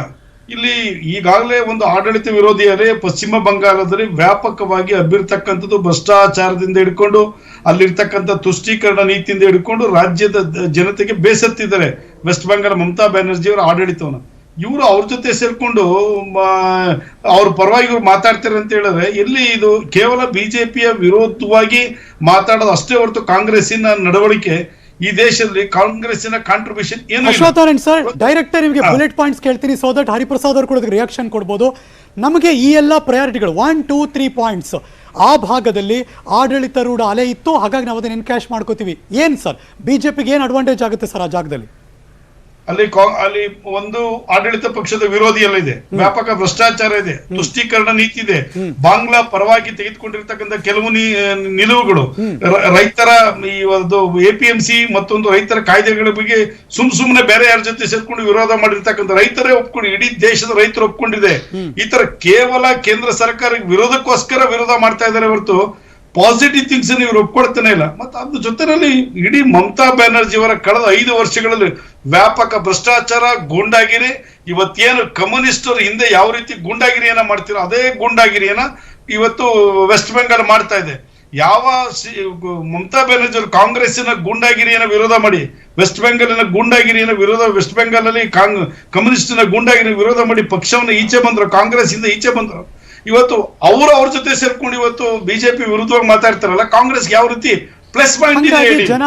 ಇಲ್ಲಿ ಈಗಾಗಲೇ ಒಂದು ಆಡಳಿತ ವಿರೋಧಿಯರೇ ಪಶ್ಚಿಮ ಬಂಗಾಳದಲ್ಲಿ ವ್ಯಾಪಕವಾಗಿ ಹಬ್ಬಿರ್ತಕ್ಕಂಥದ್ದು ಭ್ರಷ್ಟಾಚಾರದಿಂದ ಹಿಡ್ಕೊಂಡು ಅಲ್ಲಿರ್ತಕ್ಕಂಥ ತುಷ್ಟೀಕರಣ ನೀತಿಯಿಂದ ಹಿಡ್ಕೊಂಡು ರಾಜ್ಯದ ಜನತೆಗೆ ಬೇಸತ್ತಿದ್ದಾರೆ ವೆಸ್ಟ್ ಬೆಂಗಾಲ್ ಮಮತಾ ಬ್ಯಾನರ್ಜಿ ಅವರ ಆಡಳಿತವನ್ನು. ಇವರು ಅವ್ರ ಜೊತೆ ಸೇರ್ಕೊಂಡು ಅವ್ರ ಪರವಾಗಿ ಇವ್ರು ಮಾತಾಡ್ತಾರೆ ಅಂತ ಹೇಳಿದ್ರೆ, ಎಲ್ಲಿ ಇದು ಕೇವಲ ಬಿಜೆಪಿಯ ವಿರೋಧವಾಗಿ ಮಾತಾಡೋದು ಅಷ್ಟೇ ಹೊರತು ಕಾಂಗ್ರೆಸ್ಸಿನ ನಡವಳಿಕೆ ಈ ದೇಶದಲ್ಲಿ ಕಾಂಗ್ರೆಸ್ಸಿನ ಕಾಂಟ್ರಿಬ್ಯೂಷನ್ ಏನು? ಅಶ್ವಥ್ ನಾರಾಯಣ್ ಸರ್, ಡೈರೆಕ್ಟ್ ನಿಮಗೆ ಬುಲೆಟ್ ಪಾಯಿಂಟ್ಸ್ ಕೇಳ್ತೀನಿ, ಸೋ ದಟ್ ಹರಿಪ್ರಸಾದ್ ಅವರು ಕೂಡ ರಿಯಾಕ್ಷನ್ ಕೊಡ್ಬೋದು. ನಮಗೆ ಈ ಎಲ್ಲ ಪ್ರಯಾರಿಟಿಗಳು 1, 2, 3 ಪಾಯಿಂಟ್ಸ್ ಆ ಭಾಗದಲ್ಲಿ ಆಡಳಿತಾರೂಢ ಅಲೆ ಇತ್ತು, ಹಾಗಾಗಿ ನಾವು ಅದನ್ನ ಎನ್ಕ್ಯಾಶ್ ಮಾಡ್ಕೋತೀವಿ. ಏನ್ ಸರ್ ಬಿಜೆಪಿಗೆ ಏನು ಅಡ್ವಾಂಟೇಜ್ ಆಗುತ್ತೆ ಸರ್ ಆ ಜಾಗದಲ್ಲಿ? ಅಲ್ಲಿ ಒಂದು ಆಡಳಿತ ಪಕ್ಷದ ವಿರೋಧಿ ಎಲ್ಲ ಇದೆ, ವ್ಯಾಪಕ ಭ್ರಷ್ಟಾಚಾರ ಇದೆ, ತುಷ್ಟೀಕರಣ ನೀತಿ ಇದೆ, ಬಾಂಗ್ಲಾ ಪರವಾಗಿ ತೆಗೆದುಕೊಂಡಿರ್ತಕ್ಕಂಥ ಕೆಲವು ನಿಲುವುಗಳು, ರೈತರ ಈ ಒಂದು APMC ಮತ್ತೊಂದು ರೈತರ ಕಾಯ್ದೆಗಳ ಬಗ್ಗೆ ಸುಮ್ಮನೆ ಬೇರೆ ಯಾರ ಜೊತೆ ಸೇರ್ಕೊಂಡು ವಿರೋಧ ಮಾಡಿರ್ತಕ್ಕಂಥ ರೈತರೇ ಒಪ್ಕೊಂಡು, ಇಡೀ ದೇಶದ ರೈತರು ಒಪ್ಕೊಂಡಿದೆ. ಈ ತರ ಕೇವಲ ಕೇಂದ್ರ ಸರ್ಕಾರ ವಿರೋಧಕ್ಕೋಸ್ಕರ ವಿರೋಧ ಮಾಡ್ತಾ ಇದ್ದಾರೆ ಹೊರತು ಪಾಸಿಟಿವ್ ಥಿಂಗ್ಸ್ ಇವ್ರು ಒಪ್ಕೊಳ್ತಾನೆ ಇಲ್ಲ. ಮತ್ತೆ ಅದ್ರ ಜೊತೆನಲ್ಲಿ ಇಡೀ ಮಮತಾ ಬ್ಯಾನರ್ಜಿ ಅವರ ಕಳೆದ 5 ವರ್ಷಗಳಲ್ಲಿ ವ್ಯಾಪಕ ಭ್ರಷ್ಟಾಚಾರ, ಗೂಂಡಾಗಿರಿ, ಇವತ್ತೇನು ಕಮ್ಯುನಿಸ್ಟರು ಹಿಂದೆ ಯಾವ ರೀತಿ ಗೂಂಡಾಗಿರಿಯನ್ನ ಮಾಡ್ತಿರೋ ಅದೇ ಗೂಂಡಾಗಿರಿಯನ್ನ ಇವತ್ತು ವೆಸ್ಟ್ ಬೆಂಗಾಲ್ ಮಾಡ್ತಾ ಇದೆ. ಯಾವ ಮಮತಾ ಬ್ಯಾನರ್ಜಿ ಅವರು ಕಾಂಗ್ರೆಸ್ಸಿನ ಗೂಂಡಾಗಿರಿಯನ್ನ ವಿರೋಧ ಮಾಡಿ, ವೆಸ್ಟ್ ಬೆಂಗಾಲಿನ ಗೂಂಡಾಗಿರಿಯನ್ನ ವಿರೋಧ, ವೆಸ್ಟ್ ಬೆಂಗಾಲಲ್ಲಿ ಕಮ್ಯುನಿಸ್ಟಿನ ಗೂಂಡಾಗಿರಿ ವಿರೋಧ ಮಾಡಿ ಪಕ್ಷವನ್ನು ಈಚೆ ಬಂದ್ರು, ಕಾಂಗ್ರೆಸ್ ಇಂದ ಈಚೆ ಬಂದ್ರು. ಇವತ್ತು ಅವ್ರ ಜೊತೆ ಸೇರ್ಕೊಂಡು ಇವತ್ತು ಬಿಜೆಪಿ ವಿರುದ್ಧವಾಗಿ ಮಾತಾಡ್ತಾರಲ್ಲ, ಕಾಂಗ್ರೆಸ್ ಯಾವ ರೀತಿ ಪ್ಲಸ್ ಪಾಯಿಂಟ್ ಇದೆ? ಜನ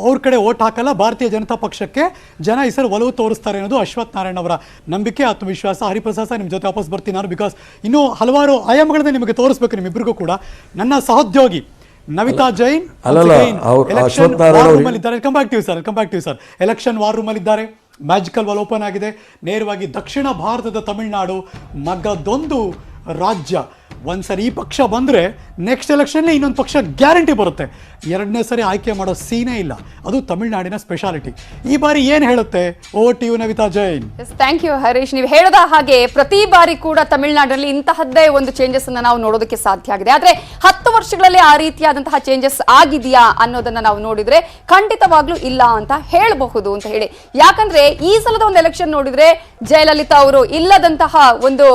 ಅವ್ರ ಕಡೆ ಓಟ್ ಹಾಕಲ್ಲ, ಭಾರತೀಯ ಜನತಾ ಪಕ್ಷಕ್ಕೆ ಜನ ಈ ಸಲ ಒಲವು ತೋರಿಸ್ತಾರೆ ಅನ್ನೋದು ಅಶ್ವಥ್ ನಾರಾಯಣ್ ಅವರ ನಂಬಿಕೆ, ಆತ್ಮವಿಶ್ವಾಸ. ಹರಿಪ್ರಸಾದ್ ಸರ್, ನಿಮ್ಮ ಜೊತೆ ವಾಪಸ್ ಬರ್ತೀನಿ ನಾನು, ಬಿಕಾಸ್ ಇನ್ನೂ ಹಲವಾರು ಆಯಾಮಗಳನ್ನ ನಿಮಗೆ ತೋರಿಸ್ಬೇಕು ನಿಮ್ಮಿಬ್ಬರಿಗೂ ಕೂಡ. ನನ್ನ ಸಹೋದ್ಯೋಗಿ Navita Jain welcome back to sir. Election war room ಅಲ್ಲಿ ಇದ್ದಾರೆ. ಮ್ಯಾಜಿಕಲ್ ವಾಲ್ ಓಪನ್ ಆಗಿದೆ. ನೇರವಾಗಿ ದಕ್ಷಿಣ ಭಾರತದ ತಮಿಳುನಾಡು, ಮಗದೊಂದು ರಾಜ್ಯ ಒಂದ್ಸರಿ ಈ ಪಕ್ಷ ಬಂದರೆ ನೆಕ್ಸ್ಟ್ ಎಲೆಕ್ಷನ್ನೇ ಇನ್ನೊಂದು ಪಕ್ಷ ಗ್ಯಾರಂಟಿ ಬರುತ್ತೆ. ಎರಡನೇ ಸರಿ ಆಯ್ಕೆ ಮಾಡೋ ಸೀನೇ ಇಲ್ಲ. ಅದು ತಮಿಳುನಾಡಿನ ಸ್ಪೆಷಾಲಿಟಿ. ಈ ಬಾರಿ ಏನು ಹೇಳುತ್ತೆ? Over to you Navita Jain. Thank you Harish. ನೀವು ಹೇಳದ ಹಾಗೆ ಪ್ರತಿ ಬಾರಿ ಕೂಡ ತಮಿಳುನಾಡಿನಲ್ಲಿ ಇಂತಹದ್ದೇ ಒಂದು ಚೇಂಜಸ್ ಅನ್ನ ನಾವು ನೋಡೋದಕ್ಕೆ ಸಾಧ್ಯ ಆಗಿದೆ. ಆದ್ರೆ 10 ವರ್ಷಗಳಲ್ಲಿ ಆ ರೀತಿಯಾದಂತಹ ಚೇಂಜಸ್ ಆಗಿದೆಯಾ ಅನ್ನೋದನ್ನ ನಾವು ನೋಡಿದ್ರೆ ಖಂಡಿತವಾಗ್ಲೂ ಇಲ್ಲ ಅಂತ ಹೇಳಬಹುದು ಅಂತ ಹೇಳಿ. ಯಾಕಂದ್ರೆ ಈ ಸಲದ ಒಂದು ಎಲೆಕ್ಷನ್ ನೋಡಿದ್ರೆ ಜಯಲಲಿತಾ ಅವರು ಇಲ್ಲದಂತಹ ಒಂದು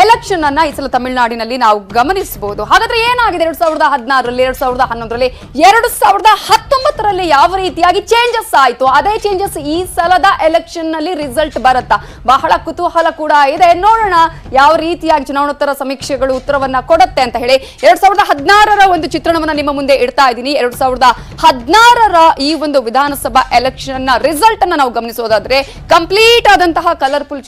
ಎಲೆಕ್ಷನ್ ಅನ್ನ ಈ ಸಲ ತಮಿಳುನಾಡಿನಲ್ಲಿ ನಾವು ಗಮನಿಸಬಹುದು. ಹಾಗಾದ್ರೆ ಏನಾಗಿದೆ 2016ರಲ್ಲಿ, 2011ರಲ್ಲಿ, 2019ರಲ್ಲಿ ಯಾವ ರೀತಿಯಾಗಿ ಚೇಂಜಸ್ ಆಯ್ತು? ಅದೇ ಚೇಂಜಸ್ ಈ ಸಲದ ಎಲೆಕ್ಷನ್ ನಲ್ಲಿ ರಿಸಲ್ಟ್ ಬರುತ್ತಾ? ಬಹಳ ಕುತೂಹಲ ಕೂಡ ಇದೆ. ನೋಡೋಣ ಯಾವ ರೀತಿಯಾಗಿ ಚುನಾವಣೋತ್ತರ ಸಮೀಕ್ಷೆಗಳು ಉತ್ತರವನ್ನ ಕೊಡುತ್ತೆ ಅಂತ ಹೇಳಿ. 2016ರ ಒಂದು ಚಿತ್ರಣವನ್ನ ನಿಮ್ಮ ಮುಂದೆ ಇಡ್ತಾ ಇದ್ದೀನಿ. 2016ರ ಈ ಒಂದು ವಿಧಾನಸಭಾ ಎಲೆಕ್ಷನ್ ನ ರಿಸಲ್ಟ್ ಅನ್ನ ನಾವು ಗಮನಿಸೋದಾದ್ರೆ ಕಂಪ್ಲೀಟ್ ಆದಂತಹ ಕಲರ್ಫುಲ್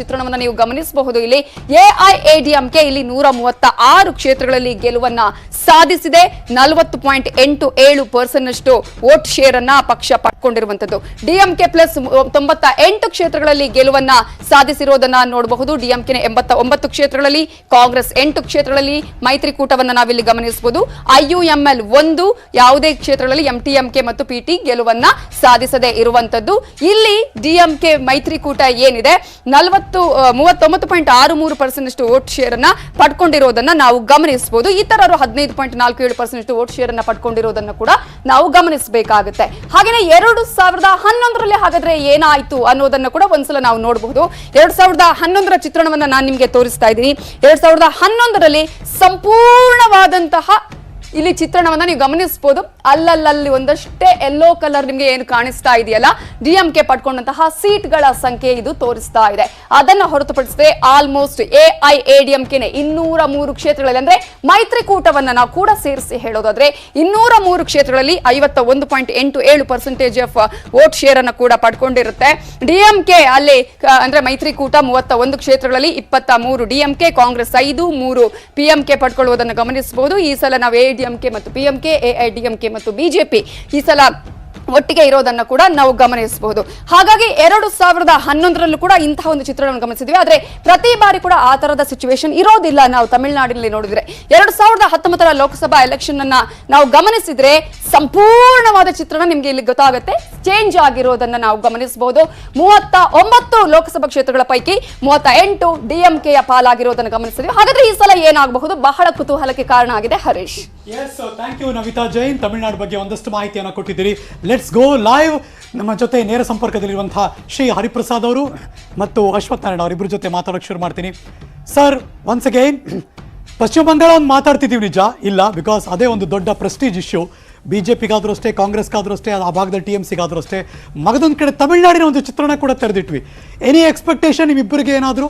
ಚಿತ್ರಣವನ್ನ ನೀವು ಗಮನಿಸಬಹುದು. ಇಲ್ಲಿ ಎಐಎಡಿಎಂಕೆ ಇಲ್ಲಿ 136 ಕ್ಷೇತ್ರಗಳಲ್ಲಿ ಗೆಲುವನ್ನ ಸಾಧಿಸಿದೆ. 40.87% ವೋಟ್ ಶೇರ್ ಅನ್ನ ಪಕ್ಷ ಪಡ್ಕೊಂಡಿರುವಂತದ್ದು. ಡಿಎಂಕೆ ಪ್ಲಸ್ 98 ಕ್ಷೇತ್ರಗಳಲ್ಲಿ ಗೆಲುವನ್ನ ಸಾಧಿಸಿರೋದನ್ನ ನೋಡಬಹುದು. ಡಿಎಂಕೆ 89 ಕ್ಷೇತ್ರಗಳಲ್ಲಿ, ಕಾಂಗ್ರೆಸ್ 8 ಕ್ಷೇತ್ರಗಳಲ್ಲಿ ಮೈತ್ರಿಕೂಟವನ್ನ ನಾವಿಲ್ಲಿ ಗಮನಿಸಬಹುದು. ಐಯುಎಂಎಲ್ 1 ಯಾವುದೇ ಕ್ಷೇತ್ರಗಳಲ್ಲಿ ಎಂಟಿಎಂಕೆ ಮತ್ತು ಪಿಟಿ ಗೆಲುವನ್ನ ಸಾಧಿಸದೆ ಇರುವಂತದ್ದು. ಇಲ್ಲಿ ಡಿಎಂಕೆ ಮೈತ್ರಿಕೂಟ ಏನಿದೆ 39.63% ವೋಟ್ ಶೇರ್ ಅನ್ನ ಪಡ್ಕೊಂಡಿರೋದನ್ನ ನಾವು ಗಮನಿಸಬಹುದು. ಇತರರು 15.47% ವೋಟ್ ಶೇರ್ ಅನ್ನ ಪಡ್ಕೊಂಡಿರೋದನ್ನ ಕೂಡ ನಾವು ಗಮನಿಸಬೇಕಾಗುತ್ತೆ. ಹಾಗೇನೆ 2011ರಲ್ಲಿ ಹಾಗಾದ್ರೆ ಏನಾಯ್ತು ಅನ್ನೋದನ್ನ ಕೂಡ ಒಂದ್ಸಲ ನಾವು ನೋಡಬಹುದು. 2011ರ ಚಿತ್ರಣವನ್ನ ನಾನು ನಿಮ್ಗೆ ತೋರಿಸ್ತಾ ಇದ್ದೀನಿ. 2011ರಲ್ಲಿ ಸಂಪೂರ್ಣವಾದಂತಹ ಇಲ್ಲಿ ಚಿತ್ರಣವನ್ನ ನೀವು ಗಮನಿಸಬಹುದು. ಅಲ್ಲಲ್ಲಿ ಒಂದಷ್ಟೇ ಯೆಲ್ಲೋ ಕಲರ್ ನಿಮ್ಗೆ ಏನು ಕಾಣಿಸ್ತಾ ಇದೆಯಲ್ಲ, ಡಿಎಂಕೆ ಪಡ್ಕೊಂಡಂತಹ ಸೀಟ್ಗಳ ಸಂಖ್ಯೆ ಇದು ತೋರಿಸ್ತಾ ಇದೆ. ಅದನ್ನ ಹೊರತುಪಡಿಸಿದ್ರೆ ಆಲ್ಮೋಸ್ಟ್ ಎಐಎಡಿಎಂಕೆನೆ 203 ಕ್ಷೇತ್ರಗಳಲ್ಲಿ, ಅಂದ್ರೆ ಮೈತ್ರಿಕೂಟವನ್ನ ನಾವು ಕೂಡ ಸೇರಿಸಿ ಹೇಳೋದಾದ್ರೆ 203 ಕ್ಷೇತ್ರಗಳಲ್ಲಿ 51.87% ಆಫ್ ವೋಟ್ ಶೇರ್ ಅನ್ನ ಕೂಡ ಪಡ್ಕೊಂಡಿರುತ್ತೆ. ಡಿಎಂಕೆ ಅಲ್ಲಿ ಅಂದ್ರೆ ಮೈತ್ರಿಕೂಟ 31 ಕ್ಷೇತ್ರಗಳಲ್ಲಿ 23 ಡಿಎಂಕೆ, ಕಾಂಗ್ರೆಸ್ 5, 3 ಪಿಎಂಕೆ ಪಡ್ಕೊಳ್ಳುವುದನ್ನು ಗಮನಿಸಬಹುದು. ಈ ಸಲ ನಾವು ಎಡಿಎಂಕೆ ಮತ್ತು ಪಿಎಂಕೆ, ಎಐಡಿಎಂಕೆ ಮತ್ತು ಬಿಜೆಪಿ ಈ ಸಲ ಒಟ್ಟಿಗೆ ಇರೋದನ್ನ ಕೂಡ ನಾವು ಗಮನಿಸಬಹುದು. ಹಾಗಾಗಿ 2011ರಲ್ಲೂ ಕೂಡ ಇಂತಹ ಒಂದು ಚಿತ್ರಣವನ್ನು ಗಮನಿಸಿದ್ವಿ. ಆದ್ರೆ ಪ್ರತಿ ಬಾರಿ ಕೂಡ ಆ ತರದ ಸಿಚುವೇಶನ್ ಇರೋದಿಲ್ಲ. ನಾವು ತಮಿಳುನಾಡಿನಲ್ಲಿ ನೋಡಿದ್ರೆ 2019ರ ಲೋಕಸಭಾ ಎಲೆಕ್ಷನ್ ಅನ್ನ ನಾವು ಗಮನಿಸಿದ್ರೆ ಸಂಪೂರ್ಣವಾದ ಚಿತ್ರಣ ನಿಮ್ಗೆ ಇಲ್ಲಿ ಗೊತ್ತಾಗುತ್ತೆ. ಚೇಂಜ್ ಆಗಿರೋದನ್ನ ನಾವು ಗಮನಿಸಬಹುದು. 39 ಲೋಕಸಭಾ ಕ್ಷೇತ್ರಗಳ ಪೈಕಿ 38 ಡಿಎಂಕೆಯ ಪಾಲಾಗಿರೋದನ್ನು ಗಮನಿಸಿದ್ವಿ. ಹಾಗಾದ್ರೆ ಈ ಸಲ ಏನಾಗಬಹುದು? ಬಹಳ ಕುತೂಹಲಕ್ಕೆ ಕಾರಣ ಆಗಿದೆ ಹರೀಶ್. Thank you Navita Jain. ತಮಿಳುನಾಡು ಬಗ್ಗೆ ಒಂದಷ್ಟು ಮಾಹಿತಿಯನ್ನು ಕೊಟ್ಟಿದ್ದೀರಿ. Let's go live. ನಮ್ಮ ಜೊತೆ ನೇರ ಸಂಪರ್ಕದಲ್ಲಿರುವಂತಹ ಶ್ರೀ ಹರಿಪ್ರಸಾದ್ ಅವರು ಮತ್ತು ಅಶ್ವಥ್ ನಾರಾಯಣ ಅವರಿಬ್ಬರ ಜೊತೆ ಮಾತಾಡೋಕೆ ಶುರು ಮಾಡ್ತೀನಿ. ಸರ್, ಒನ್ಸ್ ಅಗೈನ್ ಪಶ್ಚಿಮ ಬಂಗಾಳ ಒಂದು ಮಾತಾಡ್ತಿದ್ದೀವಿ, ನಿಜ ಇಲ್ಲ, ಬಿಕಾಸ್ ಅದೇ ಒಂದು ದೊಡ್ಡ ಪ್ರೆಸ್ಟೀಜ್ ಇಶ್ಯೂ. ಬಿಜೆಪಿಗಾದ್ರೂ ಅಷ್ಟೇ, ಕಾಂಗ್ರೆಸ್ಗಾದ್ರೂ ಅಷ್ಟೇ, ಆ ಭಾಗದಲ್ಲಿ TMCಗಾದ್ರೂ ಅಷ್ಟೇ. ಮಗದೊಂದು ಕಡೆ ತಮಿಳುನಾಡಿನ ಒಂದು ಚಿತ್ರಣ ಕೂಡ ತೆರೆದಿಟ್ವಿ. ಎನಿ ಎಕ್ಸ್ಪೆಕ್ಟೇಷನ್ ನಿಮ್ಮಿಬ್ಬರಿಗೆ ಏನಾದರೂ?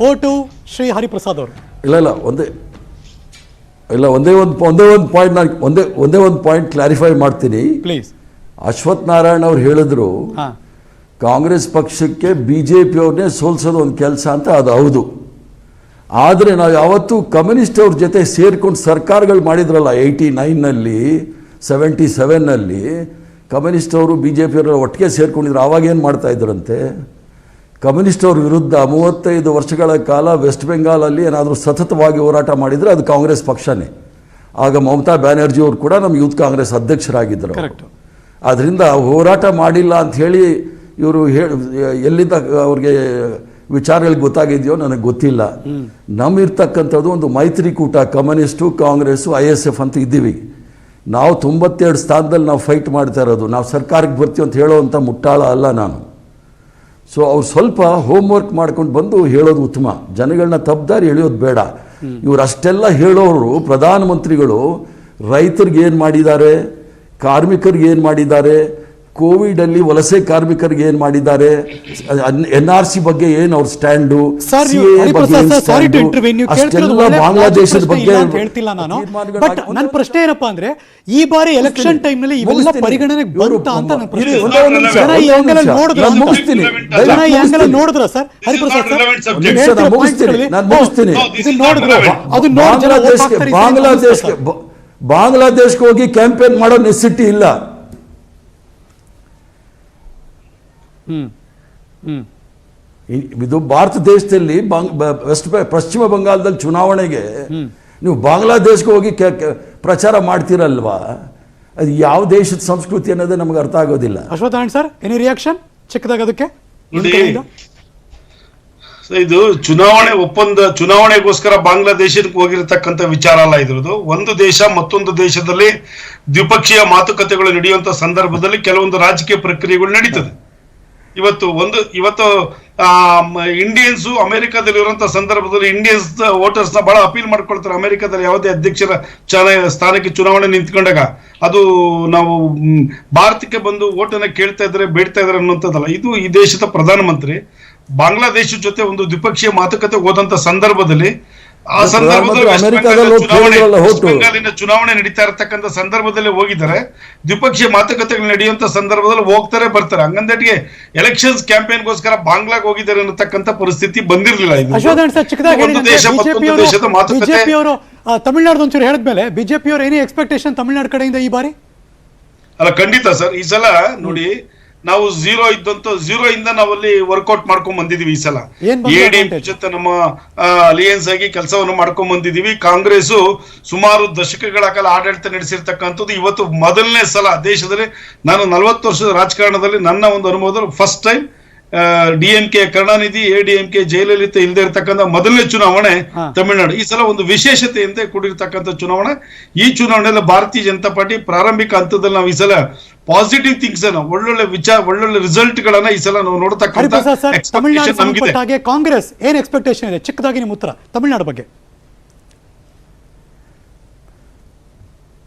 ಓಟು ಶ್ರೀ ಹರಿಪ್ರಸಾದ್ ಅವರು. ಒಂದೇ ಒಂದು ಪಾಯಿಂಟ್ ಕ್ಲಾರಿಫೈ ಮಾಡ್ತೀನಿ ಪ್ಲೀಸ್. ಅಶ್ವಥ್ ನಾರಾಯಣ್ ಅವ್ರು ಹೇಳಿದ್ರು ಕಾಂಗ್ರೆಸ್ ಪಕ್ಷಕ್ಕೆ ಬಿಜೆಪಿ ಅವ್ರನ್ನೇ ಸೋಲ್ಸೋದು ಒಂದು ಕೆಲಸ ಅಂತ. ಅದು ಹೌದು. ಆದರೆ ನಾವು ಯಾವತ್ತೂ ಕಮ್ಯುನಿಸ್ಟ್ ಅವ್ರ ಜೊತೆ ಸೇರ್ಕೊಂಡು ಸರ್ಕಾರಗಳು ಮಾಡಿದ್ರಲ್ಲ 89ನಲ್ಲಿ, 77ನಲ್ಲಿ ಕಮ್ಯುನಿಸ್ಟ್ ಅವರು ಬಿಜೆಪಿ ಅವರ ಒಟ್ಟಿಗೆ ಸೇರ್ಕೊಂಡಿದ್ರು. ಆವಾಗೇನು ಮಾಡ್ತಾ ಇದ್ರಂತೆ, ಕಮ್ಯುನಿಸ್ಟ್ ಅವ್ರ ವಿರುದ್ಧ 35 ವರ್ಷಗಳ ಕಾಲ ವೆಸ್ಟ್ ಬೆಂಗಾಲಲ್ಲಿ ಏನಾದರೂ ಸತತವಾಗಿ ಹೋರಾಟ ಮಾಡಿದರೆ ಅದು ಕಾಂಗ್ರೆಸ್ ಪಕ್ಷನೇ. ಆಗ ಮಮತಾ ಬ್ಯಾನರ್ಜಿ ಅವರು ಕೂಡ ನಮ್ಮ ಯೂತ್ ಕಾಂಗ್ರೆಸ್ ಅಧ್ಯಕ್ಷರಾಗಿದ್ದರು. ಆದ್ದರಿಂದ ಹೋರಾಟ ಮಾಡಿಲ್ಲ ಅಂಥೇಳಿ ಇವರು ಎಲ್ಲಿಂದ ಅವ್ರಿಗೆ ವಿಚಾರಗಳಿಗೆ ಗೊತ್ತಾಗಿದೆಯೋ ನನಗೆ ಗೊತ್ತಿಲ್ಲ. ನಮ್ಮಿರ್ತಕ್ಕಂಥದ್ದು ಒಂದು ಮೈತ್ರಿಕೂಟ, ಕಮ್ಯುನಿಸ್ಟು, ಕಾಂಗ್ರೆಸ್ಸು, ISF ಅಂತ ಇದ್ದೀವಿ. ನಾವು 92 ಸ್ಥಾನದಲ್ಲಿ ನಾವು ಫೈಟ್ ಮಾಡ್ತಾ ಇರೋದು. ನಾವು ಸರ್ಕಾರಕ್ಕೆ ಬರ್ತೀವಿ ಅಂತ ಹೇಳೋವಂಥ ಮುಟ್ಟಾಳ ಅಲ್ಲ ನಾನು. ಸೊ ಅವ್ರು ಸ್ವಲ್ಪ ಹೋಮ್ವರ್ಕ್ ಮಾಡ್ಕೊಂಡು ಬಂದು ಹೇಳೋದು ಉತ್ತಮ. ಜನಗಳನ್ನ ತಪ್ಪದಾರಿ ಎಳೆಯೋದು ಬೇಡ. ಇವರು ಅಷ್ಟೆಲ್ಲ ಹೇಳೋರು ಪ್ರಧಾನಮಂತ್ರಿಗಳು ರೈತರಿಗೆ ಏನು ಮಾಡಿದ್ದಾರೆ, ಕಾರ್ಮಿಕರಿಗೆ ಏನು ಮಾಡಿದ್ದಾರೆ, ಕೋವಿಡಲ್ಲಿ ವಲಸೆ ಕಾರ್ಮಿಕರಿಗೆ ಏನು ಮಾಡಿದ್ದಾರೆ, NRC ಬಗ್ಗೆ ಏನು ಅವ್ರ ಸ್ಟ್ಯಾಂಡು, ಅಷ್ಟೆಲ್ಲ ಬಾಂಗ್ಲಾದೇಶದ ಬಗ್ಗೆ ಹೇಳ್ತಿಲ್ಲ ನಾನು. ಬಟ್ ನನ್ನ ಪ್ರಶ್ನೆ ಏನಪ್ಪಾ ಅಂದ್ರೆ, ಈ ಬಾರಿ ಎಲೆಕ್ಷನ್ ಟೈಮ್ ನಲ್ಲಿ ಇವೆಲ್ಲ ಪರಿಗಣನೆಗೆ ಬರುತ್ತಾ ಅಂತ ನನ್ನ ಪ್ರಶ್ನೆ. ನೋಡಿದ್ರ ಸರ್ ಹರಿಪ್ರಸಾದ್ ಸರ್? ಬಾಂಗ್ಲಾದೇಶಕ್ಕೆ ಹೋಗಿ ಕ್ಯಾಂಪೇನ್ ಮಾಡೋ ನೆಸಿಟಿ ಇಲ್ಲ. ಇದು ಭಾರತ ದೇಶದಲ್ಲಿ ಪಶ್ಚಿಮ ಬಂಗಾಳದಲ್ಲಿ ಚುನಾವಣೆಗೆ ನೀವು ಬಾಂಗ್ಲಾದೇಶ್ಗೆ ಹೋಗಿ ಪ್ರಚಾರ ಮಾಡ್ತೀರಲ್ವಾ, ಅದು ಯಾವ ದೇಶದ ಸಂಸ್ಕೃತಿ ಅನ್ನೋದೇ ನಮ್ಗೆ ಅರ್ಥ ಆಗೋದಿಲ್ಲ. ಅಶ್ವಥ್ ಸರ್, ಎನಿ ರಿಯಾಕ್ಷನ್ ಚಿಕ್ಕದಾಗ ಅದಕ್ಕೆ? ಇದು ಚುನಾವಣೆಗೋಸ್ಕರ ಬಾಂಗ್ಲಾದೇಶಕ್ಕೆ ಹೋಗಿರತಕ್ಕಂಥ ವಿಚಾರ ಅಲ್ಲ. ಇದ್ರದ್ದು ಒಂದು ದೇಶ ಮತ್ತೊಂದು ದೇಶದಲ್ಲಿ ದ್ವಿಪಕ್ಷೀಯ ಮಾತುಕತೆಗಳು ನಡೆಯುವಂತ ಸಂದರ್ಭದಲ್ಲಿ ಕೆಲವೊಂದು ರಾಜಕೀಯ ಪ್ರಕ್ರಿಯೆಗಳು ನಡೀತದೆ. ಇವತ್ತು ಇಂಡಿಯನ್ಸ್ ಅಮೆರಿಕಾದಲ್ಲಿ ಇರುವಂತಹ ಸಂದರ್ಭದಲ್ಲಿ ಇಂಡಿಯನ್ಸ್ ವೋಟರ್ಸ್ ನ ಬಹಳ ಅಪೀಲ್ ಮಾಡ್ಕೊಳ್ತಾರೆ. ಅಮೆರಿಕಾದಲ್ಲಿ ಯಾವುದೇ ಅಧ್ಯಕ್ಷರ ಸ್ಥಾನಕ್ಕೆ ಚುನಾವಣೆ ನಿಂತ್ಕೊಂಡಾಗ ಅದು ನಾವು ಭಾರತಕ್ಕೆ ಬಂದು ಓಟನ್ನ ಕೇಳ್ತಾ ಇದ್ದಾರೆ, ಬೇಡ್ತಾ ಇದ್ದಾರೆ ಅನ್ನುವಂಥದ್ದಲ್ಲ. ಇದು ಈ ದೇಶದ ಪ್ರಧಾನಮಂತ್ರಿ ಬಾಂಗ್ಲಾದೇಶ ಜೊತೆ ಒಂದು ದ್ವಿಪಕ್ಷೀಯ ಮಾತುಕತೆ ಹೋದಂತ ಸಂದರ್ಭದಲ್ಲಿ ಆ ಸಂದರ್ಭದಲ್ಲಿ ಚುನಾವಣೆ ನಡೀತಾ ಇರತಕ್ಕಂಥ ಸಂದರ್ಭದಲ್ಲಿ ಹೋಗಿದ್ದಾರೆ. ದ್ವಿಪಕ್ಷೀಯ ಮಾತುಕತೆಗಳು ನಡೆಯುವಂತ ಸಂದರ್ಭದಲ್ಲಿ ಹೋಗ್ತಾರೆ ಬರ್ತಾರೆ. ಹಂಗಂದಟ್ಟಿಗೆ ಎಲೆಕ್ಷನ್ಸ್ ಕ್ಯಾಂಪೇನ್ಗೋಸ್ಕರ ಬಾಂಗ್ಲಾಗ್ ಹೋಗಿದ್ದಾರೆ ಅನ್ನತಕ್ಕಂಥ ಪರಿಸ್ಥಿತಿ ಬಂದಿರಲಿಲ್ಲ. ಬಿಜೆಪಿಯವರು ತಮಿಳುನಾಡು ಒಂಚೂರು ಹೇಳಿದ್ಮೇಲೆ ಬಿಜೆಪಿಯವರು ಏನೇ ಎಕ್ಸ್ಪೆಕ್ಟೇಷನ್ ತಮಿಳುನಾಡು ಕಡೆಯಿಂದ ಈ ಬಾರಿ? ಅಲ್ಲ, ಖಂಡಿತ ಸರ್. ಈ ಸಲ ನೋಡಿ, ನಾವು ಝೀರೋ ಇಂದ ನಾವಲ್ಲಿ ವರ್ಕೌಟ್ ಮಾಡ್ಕೊಂಡ್ ಬಂದಿದೀವಿ. ಈ ಸಲ ಎಡಿಎಂಕೆ ಜೊತೆ ನಮ್ಮ ಅಲಿಯನ್ಸ್ ಆಗಿ ಕೆಲಸವನ್ನು ಮಾಡ್ಕೊಂಡ್ ಬಂದಿದೀವಿ. ಕಾಂಗ್ರೆಸ್ ಸುಮಾರು ದಶಕಗಳ ಕಾಲ ಆಡಳಿತ ನಡೆಸಿರ್ತಕ್ಕಂಥದ್ದು ಇವತ್ತು ಮೊದಲನೇ ಸಲ ದೇಶದಲ್ಲಿ, ನಾನು 40 ವರ್ಷದ ರಾಜಕಾರಣದಲ್ಲಿ ನನ್ನ ಒಂದು ಅನುಭವದಲ್ಲಿ ಫಸ್ಟ್ ಟೈಮ್ ಡಿಎಂಕೆ ಕರುಣಾನಿಧಿ, ಎಡಿಎಂಕೆ ಜಯಲಲಿತಾ ಇಲ್ಲದೆ ಇರತಕ್ಕಂಥ ಮೊದಲನೇ ಚುನಾವಣೆ ತಮಿಳುನಾಡು. ಈ ಸಲ ಒಂದು ವಿಶೇಷತೆಯಂತೆ ಕೂಡಿರ್ತಕ್ಕಂಥ ಚುನಾವಣೆ. ಈ ಚುನಾವಣೆಯಲ್ಲಿ ಭಾರತೀಯ ಜನತಾ ಪಾರ್ಟಿ ಪ್ರಾರಂಭಿಕ ಹಂತದಲ್ಲಿ ನಾವು ಈ ಸಲ ಪಾಸಿಟಿವ್ ಥಿಂಗ್ಸ್ ಅನ್ನು ಒಳ್ಳೊಳ್ಳೆ ರಿಸಲ್ಟ್ ಗಳನ್ನ ಈ ಸಲ ನಾವು ನೋಡ್ತಕ್ಕಂಥ ಕಾಂಗ್ರೆಸ್ ಏನ್ ಎಕ್ಸ್ಪೆಕ್ಟೇಷನ್ ಇದೆ? ಚಿಕ್ಕದಾಗಿ ನಿಮ್ಮ ಉತ್ತರ ತಮಿಳುನಾಡು ಬಗ್ಗೆ.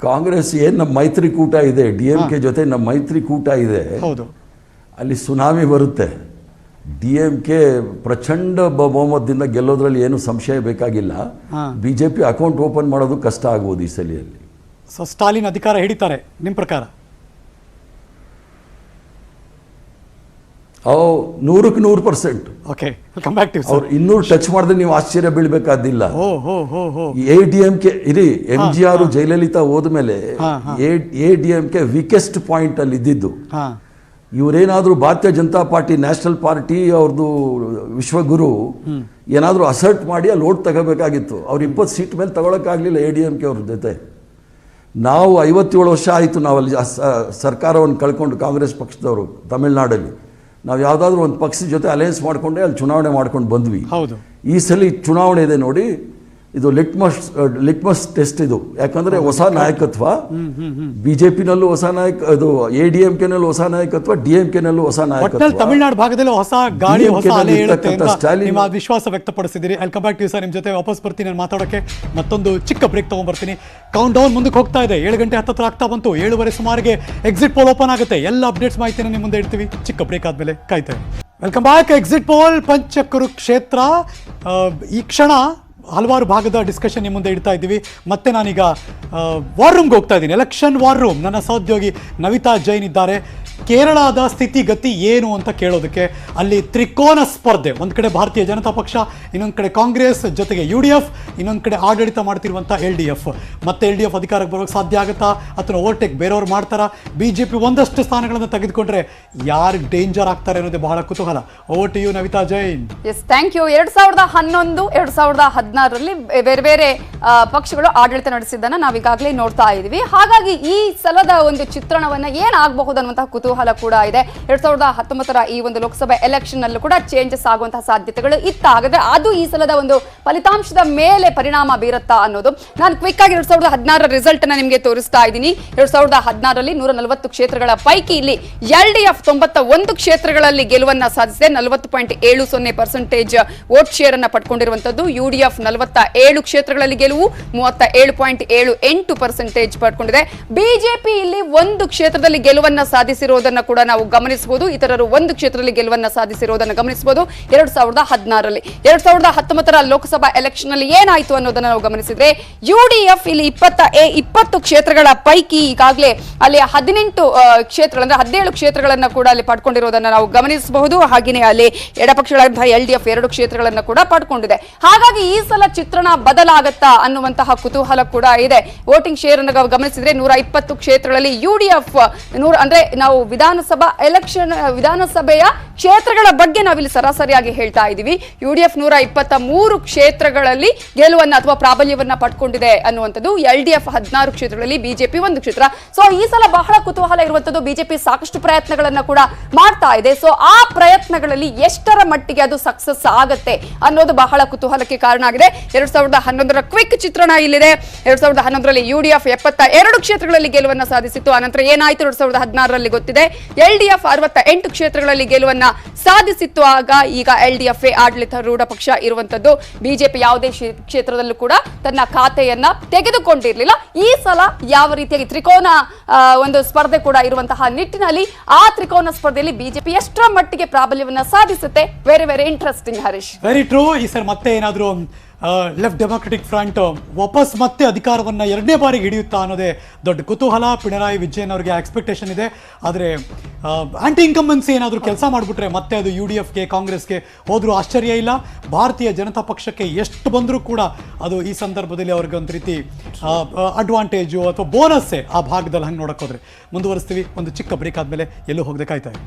ಕಾಂಗ್ರೆಸ್ ಏನ್ ನಮ್ಮ ಮೈತ್ರಿಕೂಟ ಇದೆ, ಡಿಎಂಕೆ ಜೊತೆ ನಮ್ಮ ಮೈತ್ರಿಕೂಟ ಇದೆ, ಹೌದು, ಅಲ್ಲಿ ಸುನಾಮಿ ಬರುತ್ತೆ. ಡಿಎಂಕೆ ಪ್ರಚಂಡ ಬಹುಮತದಿಂದ ಗೆಲ್ಲೋದ್ರಲ್ಲಿ ಏನು ಸಂಶಯ ಬೇಕಾಗಿಲ್ಲ. ಬಿಜೆಪಿ ಅಕೌಂಟ್ ಓಪನ್ ಮಾಡೋದು ಕಷ್ಟ ಆಗ್ಬೋದು ಈ ಸಲಿಯಲ್ಲಿ. ಸೊ ಸ್ಟಾಲಿನ್ ಅಧಿಕಾರ ಹಿಡಿತಾರೆ ನಿಮ್ಮ ಪ್ರಕಾರ? 100% ಓಕೆ, ಕಮ್ ಬ್ಯಾಕ್ ಟು ಅವ್ರು 200 ಟಚ್ ಮಾಡಿದ್ರೆ ನೀವು ಆಶ್ಚರ್ಯ ಬೀಳ್ಬೇಕಾದಿಲ್ಲ. ಎಡಿಎಂಕೆ ಇರಿ, MGR ಜಯಲಲಿತಾ ಹೋದ್ಮೇಲೆ ಎಡಿಎಂಕೆ ವೀಕೆಸ್ಟ್ ಪಾಯಿಂಟ್ ಅಲ್ಲಿ ಇದ್ದಿದ್ದು. ಇವರೇನಾದ್ರೂ ಭಾರತೀಯ ಜನತಾ ಪಾರ್ಟಿ, ನ್ಯಾಷನಲ್ ಪಾರ್ಟಿ ಅವ್ರದ್ದು ವಿಶ್ವಗುರು ಏನಾದರೂ ಅಸರ್ಟ್ ಮಾಡಿ ಅಲ್ಲಿ ಓಟ್ ತಗೋಬೇಕಾಗಿತ್ತು. ಅವ್ರು 20 ಸೀಟ್ ಮೇಲೆ ತಗೊಳಕ್ಕಾಗಲಿಲ್ಲ ಎಡಿಎಂಕೆ ಅವ್ರ ಜೊತೆ. ನಾವು 57 ವರ್ಷ ಆಯಿತು ನಾವಲ್ಲಿ ಸರ್ಕಾರವನ್ನು ಕಳ್ಕೊಂಡು, ಕಾಂಗ್ರೆಸ್ ಪಕ್ಷದವರು ತಮಿಳುನಾಡಲ್ಲಿ. ನಾವು ಯಾವುದಾದ್ರೂ ಒಂದು ಪಕ್ಷದ ಜೊತೆ ಅಲಯನ್ಸ್ ಮಾಡಿಕೊಂಡೆ ಅಲ್ಲಿ ಚುನಾವಣೆ ಮಾಡ್ಕೊಂಡು ಬಂದ್ವಿ. ಈ ಸಲ ಚುನಾವಣೆ ಇದೆ ನೋಡಿ, ಇದು ಲಿಟ್ಮಸ್ ಟೆಸ್ಟ್ ಇದು. ಯಾಕಂದ್ರೆ ಹೊಸ ನಾಯಕತ್ವ, ಬಿಜೆಪಿನಲ್ಲೂ ಹೊಸ ಇದು ಎಡಿಎಂಕೆನಲ್ಲೂ ಹೊಸ ನಾಯಕತ್ವ, ಡಿಎಂಕೆನಲ್ಲೂ ಹೊಸ ನಾಯಕತ್ವ. ತಮಿಳುನಾಡು ಭಾಗದಲ್ಲಿ ಹೊಸ ಗಾಳಿ, ಹೊಸ ಅಲೆ ಹೇಳುತ್ತೆ ಅಂತ ನಿಮ್ಮ ವಿಶ್ವಾಸ ವ್ಯಕ್ತಪಡಿಸಿದ್ದೀರಿ. ಅಲ್ಲಿ ಕಮ್ ಬ್ಯಾಕ್ ಟು ಸರ್, ನಿಮ್ಮ ಜೊತೆ ವಾಪಸ್ ಬರ್ತೀನಿ ನಾನು ಮಾತಾಡೋಕ್ಕೆ. ಮತ್ತೊಂದು ಚಿಕ್ಕ ಬ್ರೇಕ್ ತಗೊಂಡ್ಬರ್ತೀನಿ. ಕೌಂಟ್ ಡೌನ್ ಮುಂದಕ್ಕೆ ಹೋಗ್ತಾ ಇದೆ. 7 ಗಂಟೆ 10 ಆಗ್ತಾ ಬಂತು. 7:15 ಸುಮಾರಿಗೆ ಎಕ್ಸಿಟ್ ಪೋಲ್ ಓಪನ್ ಆಗುತ್ತೆ. ಎಲ್ಲ ಅಪ್ಡೇಟ್ಸ್ ಮಾಹಿತಿನ ನಿಮ್ಮ ಮುಂದೆ ಇಡ್ತೀವಿ. ಚಿಕ್ಕ ಬ್ರೇಕ್ ಆದ್ಮೇಲೆ ಕಾಯ್ತೇವೆ. Welcome back. Exit poll Panchakurukshetra. ಈ ಕ್ಷಣ ಹಲವಾರು ಭಾಗದ ಡಿಸ್ಕಷನ್ ನಿಮ್ಮ ಮುಂದೆ ಇಡ್ತಾ ಇದ್ದೀವಿ. ಮತ್ತೆ ನಾನೀಗ ವಾರ್ ರೂಮ್ಗೆ ಹೋಗ್ತಾ ಇದ್ದೀನಿ, ಎಲೆಕ್ಷನ್ ವಾರ್ ರೂಮ್. ನನ್ನ ಸಹೋದ್ಯೋಗಿ ನವಿತಾ ಜೈನ್ ಇದ್ದಾರೆ. ಕೇರಳದ ಸ್ಥಿತಿಗತಿ ಏನು ಅಂತ ಕೇಳೋದಕ್ಕೆ. ಅಲ್ಲಿ ತ್ರಿಕೋನ ಸ್ಪರ್ಧೆ, ಒಂದು ಕಡೆ ಭಾರತೀಯ ಜನತಾ ಪಕ್ಷ, ಇನ್ನೊಂದು ಕಡೆ ಕಾಂಗ್ರೆಸ್, ಜೊತೆಗೆ UDF, ಇನ್ನೊಂದು ಕಡೆ ಆಡಳಿತ ಮಾಡ್ತಿರುವಂಥ LDF. ಮತ್ತೆ LDF ಅಧಿಕಾರಕ್ಕೆ ಬರೋಕ್ಕೆ ಸಾಧ್ಯ ಆಗುತ್ತಾ ಅಥವಾ ಓವರ್ಟೇಕ್ ಬೇರೆಯವ್ರು ಮಾಡ್ತಾರಾ? BJP ಒಂದಷ್ಟು ಸ್ಥಾನಗಳನ್ನು ತೆಗೆದುಕೊಂಡ್ರೆ ಯಾರು ಡೇಂಜರ್ ಆಗ್ತಾರೆ ಅನ್ನೋದೇ ಬಹಳ ಕುತೂಹಲ. Over to you Navita Jain. Yes, thank you. 2011, 2016ರಲ್ಲಿ ಬೇರೆ ಬೇರೆ ಪಕ್ಷಗಳು ಆಡಳಿತ ನಡೆಸಿದ್ದನ್ನ ನಾವೀಗಾಗಲೇ ನೋಡ್ತಾ ಇದ್ದೀವಿ. ಹಾಗಾಗಿ ಈ ಸಲದ ಒಂದು ಚಿತ್ರಣವನ್ನ ಏನಾಗಬಹುದು ಅನ್ನುವಂತಹ ಕುತೂಹಲ ಕೂಡ ಇದೆ. 2019ರ ಈ ಒಂದು ಲೋಕಸಭಾ ಎಲೆಕ್ಷನ್ ನಲ್ಲೂ ಕೂಡ ಚೇಂಜಸ್ ಆಗುವಂತಹ ಸಾಧ್ಯತೆಗಳು ಇತ್ತ. ಹಾಗಾದ್ರೆ ಅದು ಈ ಸಲದ ಒಂದು ಫಲಿತಾಂಶದ ಮೇಲೆ ಪರಿಣಾಮ ಬೀರುತ್ತಾ ಅನ್ನೋದು. ನಾನು ಕ್ವಿಕ್ ಆಗಿ 2016ರ ರಿಸಲ್ಟ್ ಅನ್ನ ನಿಮಗೆ ತೋರಿಸ್ತಾ ಇದ್ದೀನಿ. 2016ರಲ್ಲಿ 140 ಕ್ಷೇತ್ರಗಳ ಪೈಕಿ ಇಲ್ಲಿ LDF 91 ಕ್ಷೇತ್ರಗಳಲ್ಲಿ ಗೆಲುವನ್ನ ಸಾಧಿಸಿದೆ. 40.70% ವೋಟ್ ಶೇರ್ ಅನ್ನ ಪಡ್ಕೊಂಡಿರುವಂತದ್ದು. UDF 47 ಕ್ಷೇತ್ರಗಳಲ್ಲಿ ಗೆಲುವು, 37.78% ಪಡ್ಕೊಂಡಿದೆ. ಬಿಜೆಪಿ ಇಲ್ಲಿ ಒಂದು ಕ್ಷೇತ್ರದಲ್ಲಿ ಗೆಲುವನ್ನ ಸಾಧಿಸಿರುವುದನ್ನ ಕೂಡ ನಾವು ಗಮನಿಸಬಹುದು. ಇತರರು ಒಂದು ಕ್ಷೇತ್ರದಲ್ಲಿ ಗೆಲುವನ್ನ ಸಾಧಿಸಿರುವುದನ್ನು ಗಮನಿಸಬಹುದು. 2016ರಲ್ಲಿ 2019ರ ಲೋಕಸಭಾ ಎಲೆಕ್ಷನ್ ಅಲ್ಲಿ ಏನಾಯ್ತು ಅನ್ನೋದನ್ನ ನಾವು ಗಮನಿಸಿದ್ರೆ, UDF ಇಲ್ಲಿ 20 ಕ್ಷೇತ್ರಗಳ ಪೈಕಿ ಈಗಾಗಲೇ ಅಲ್ಲಿ 18 ಕ್ಷೇತ್ರಗಳಂದ್ರೆ 17 ಕ್ಷೇತ್ರಗಳನ್ನ ಕೂಡ ಅಲ್ಲಿ ಪಡ್ಕೊಂಡಿರೋದನ್ನ ನಾವು ಗಮನಿಸಬಹುದು. ಹಾಗೆಯೇ ಅಲ್ಲಿ ಎಡಪಕ್ಷಗಳಾದಂತಹ LDF 2 ಕ್ಷೇತ್ರಗಳನ್ನ ಕೂಡ ಪಡ್ಕೊಂಡಿದೆ. ಹಾಗಾಗಿ ಈ ಸಲ ಚಿತ್ರಣ ಬದಲಾಗತ್ತಾ ಅನ್ನುವಂತಹ ಕುತೂಹಲ ಕೂಡ ಇದೆ. ವೋಟಿಂಗ್ ಶೇರ್ ಅನ್ನು ಗಮನಿಸಿದ್ರೆ 120 ಕ್ಷೇತ್ರಗಳಲ್ಲಿ UDF ಅಂದ್ರೆ ನಾವು ವಿಧಾನಸಭಾ ವಿಧಾನಸಭೆಯ ಕ್ಷೇತ್ರಗಳ ಬಗ್ಗೆ ನಾವಿಲ್ಲಿ ಸರಾಸರಿಯಾಗಿ ಹೇಳ್ತಾ ಇದ್ದೀವಿ. UDF 123 ಕ್ಷೇತ್ರಗಳಲ್ಲಿ ಗೆಲುವನ್ನ ಅಥವಾ ಪ್ರಾಬಲ್ಯವನ್ನ ಪಡ್ಕೊಂಡಿದೆ ಅನ್ನುವಂಥದ್ದು. LDF 16 ಕ್ಷೇತ್ರಗಳಲ್ಲಿ, ಬಿಜೆಪಿ 1 ಕ್ಷೇತ್ರ. ಸೊ ಈ ಸಲ ಬಹಳ ಕುತೂಹಲ ಇರುವಂತದ್ದು, ಬಿಜೆಪಿ ಸಾಕಷ್ಟು ಪ್ರಯತ್ನಗಳನ್ನ ಕೂಡ ಮಾಡ್ತಾ ಇದೆ. ಸೊ ಆ ಪ್ರಯತ್ನಗಳಲ್ಲಿ ಎಷ್ಟರ ಮಟ್ಟಿಗೆ ಅದು ಸಕ್ಸಸ್ ಆಗತ್ತೆ ಅನ್ನೋದು ಬಹಳ ಕುತೂಹಲಕ್ಕೆ ಕಾರಣ ಆಗಿದೆ. 2011ರ ಕ್ವಿಕ್ ಚಿತ್ರಣ ಇಲ್ಲಿದೆ. 2011ರಲ್ಲಿ UDF 72 ಕ್ಷೇತ್ರಗಳಲ್ಲಿ ಗೆಲುವನ್ನ ಸಾಧಿಸಿತ್ತು. ಆನಂತರ ಏನಾಯ್ತು 2016ರಲ್ಲಿ ಗೊತ್ತಿದೆ. LDF 68 ಕ್ಷೇತ್ರಗಳಲ್ಲಿ ಗೆಲುವನ್ನ ಸಾಧಿಸಿತ್ತು. ಈಗ LDF ಆಡಳಿತಾರೂಢ ಪಕ್ಷ ಇರುವಂತದ್ದು. ಬಿಜೆಪಿ ಯಾವುದೇ ಕ್ಷೇತ್ರದಲ್ಲೂ ಕೂಡ ತನ್ನ ಖಾತೆಯನ್ನ ತೆಗೆದುಕೊಂಡಿರಲಿಲ್ಲ. ಈ ಸಲ ಯಾವ ರೀತಿಯಾಗಿ ತ್ರಿಕೋನ ಒಂದು ಸ್ಪರ್ಧೆ ಕೂಡ ಇರುವಂತಹ ನಿಟ್ಟಿನಲ್ಲಿ ಆ ತ್ರಿಕೋನ ಸ್ಪರ್ಧೆಯಲ್ಲಿ ಬಿಜೆಪಿ ಎಷ್ಟರ ಮಟ್ಟಿಗೆ ಪ್ರಾಬಲ್ಯವನ್ನ ಸಾಧಿಸುತ್ತೆ, very very interesting Harish. Very true. ಈ ಸರ್ ಮತ್ತೆ ಏನಾದರೂ ಲೆಫ್ಟ್ ಡೆಮೊಕ್ರೆಟಿಕ್ ಫ್ರಂಟ್ ವಾಪಸ್ ಮತ್ತೆ ಅಧಿಕಾರವನ್ನು 2ನೇ ಬಾರಿಗೆ ಹಿಡಿಯುತ್ತಾ ಅನ್ನೋದೇ ದೊಡ್ಡ ಕುತೂಹಲ. ಪಿಣರಾಯಿ ವಿಜಯನ್ ಅವರಿಗೆ ಎಕ್ಸ್ಪೆಕ್ಟೇಷನ್ ಇದೆ. ಆದರೆ ಆಂಟಿ ಇನ್ಕಂಬನ್ಸಿ ಏನಾದರೂ ಕೆಲಸ ಮಾಡಿಬಿಟ್ರೆ ಮತ್ತೆ ಅದು UDFಗೆ ಕಾಂಗ್ರೆಸ್ಗೆ ಹೋದರೂ ಆಶ್ಚರ್ಯ ಇಲ್ಲ. ಭಾರತೀಯ ಜನತಾ ಪಕ್ಷಕ್ಕೆ ಎಷ್ಟು ಬಂದರೂ ಕೂಡ ಅದು ಈ ಸಂದರ್ಭದಲ್ಲಿ ಅವ್ರಿಗೆ ಒಂದು ರೀತಿ ಅಡ್ವಾಂಟೇಜು ಅಥವಾ ಬೋನಸ್ಸೇ ಆ ಭಾಗದಲ್ಲಿ ಹಂಗೆ ನೋಡೋಕ್ಕೋದ್ರೆ. ಮುಂದುವರಿಸ್ತೀವಿ. ಒಂದು ಚಿಕ್ಕ ಬ್ರೇಕ್ ಆದಮೇಲೆ ಎಲ್ಲೂ ಹೋಗದೆ ಕಾಯ್ತಾ ಇದೆ.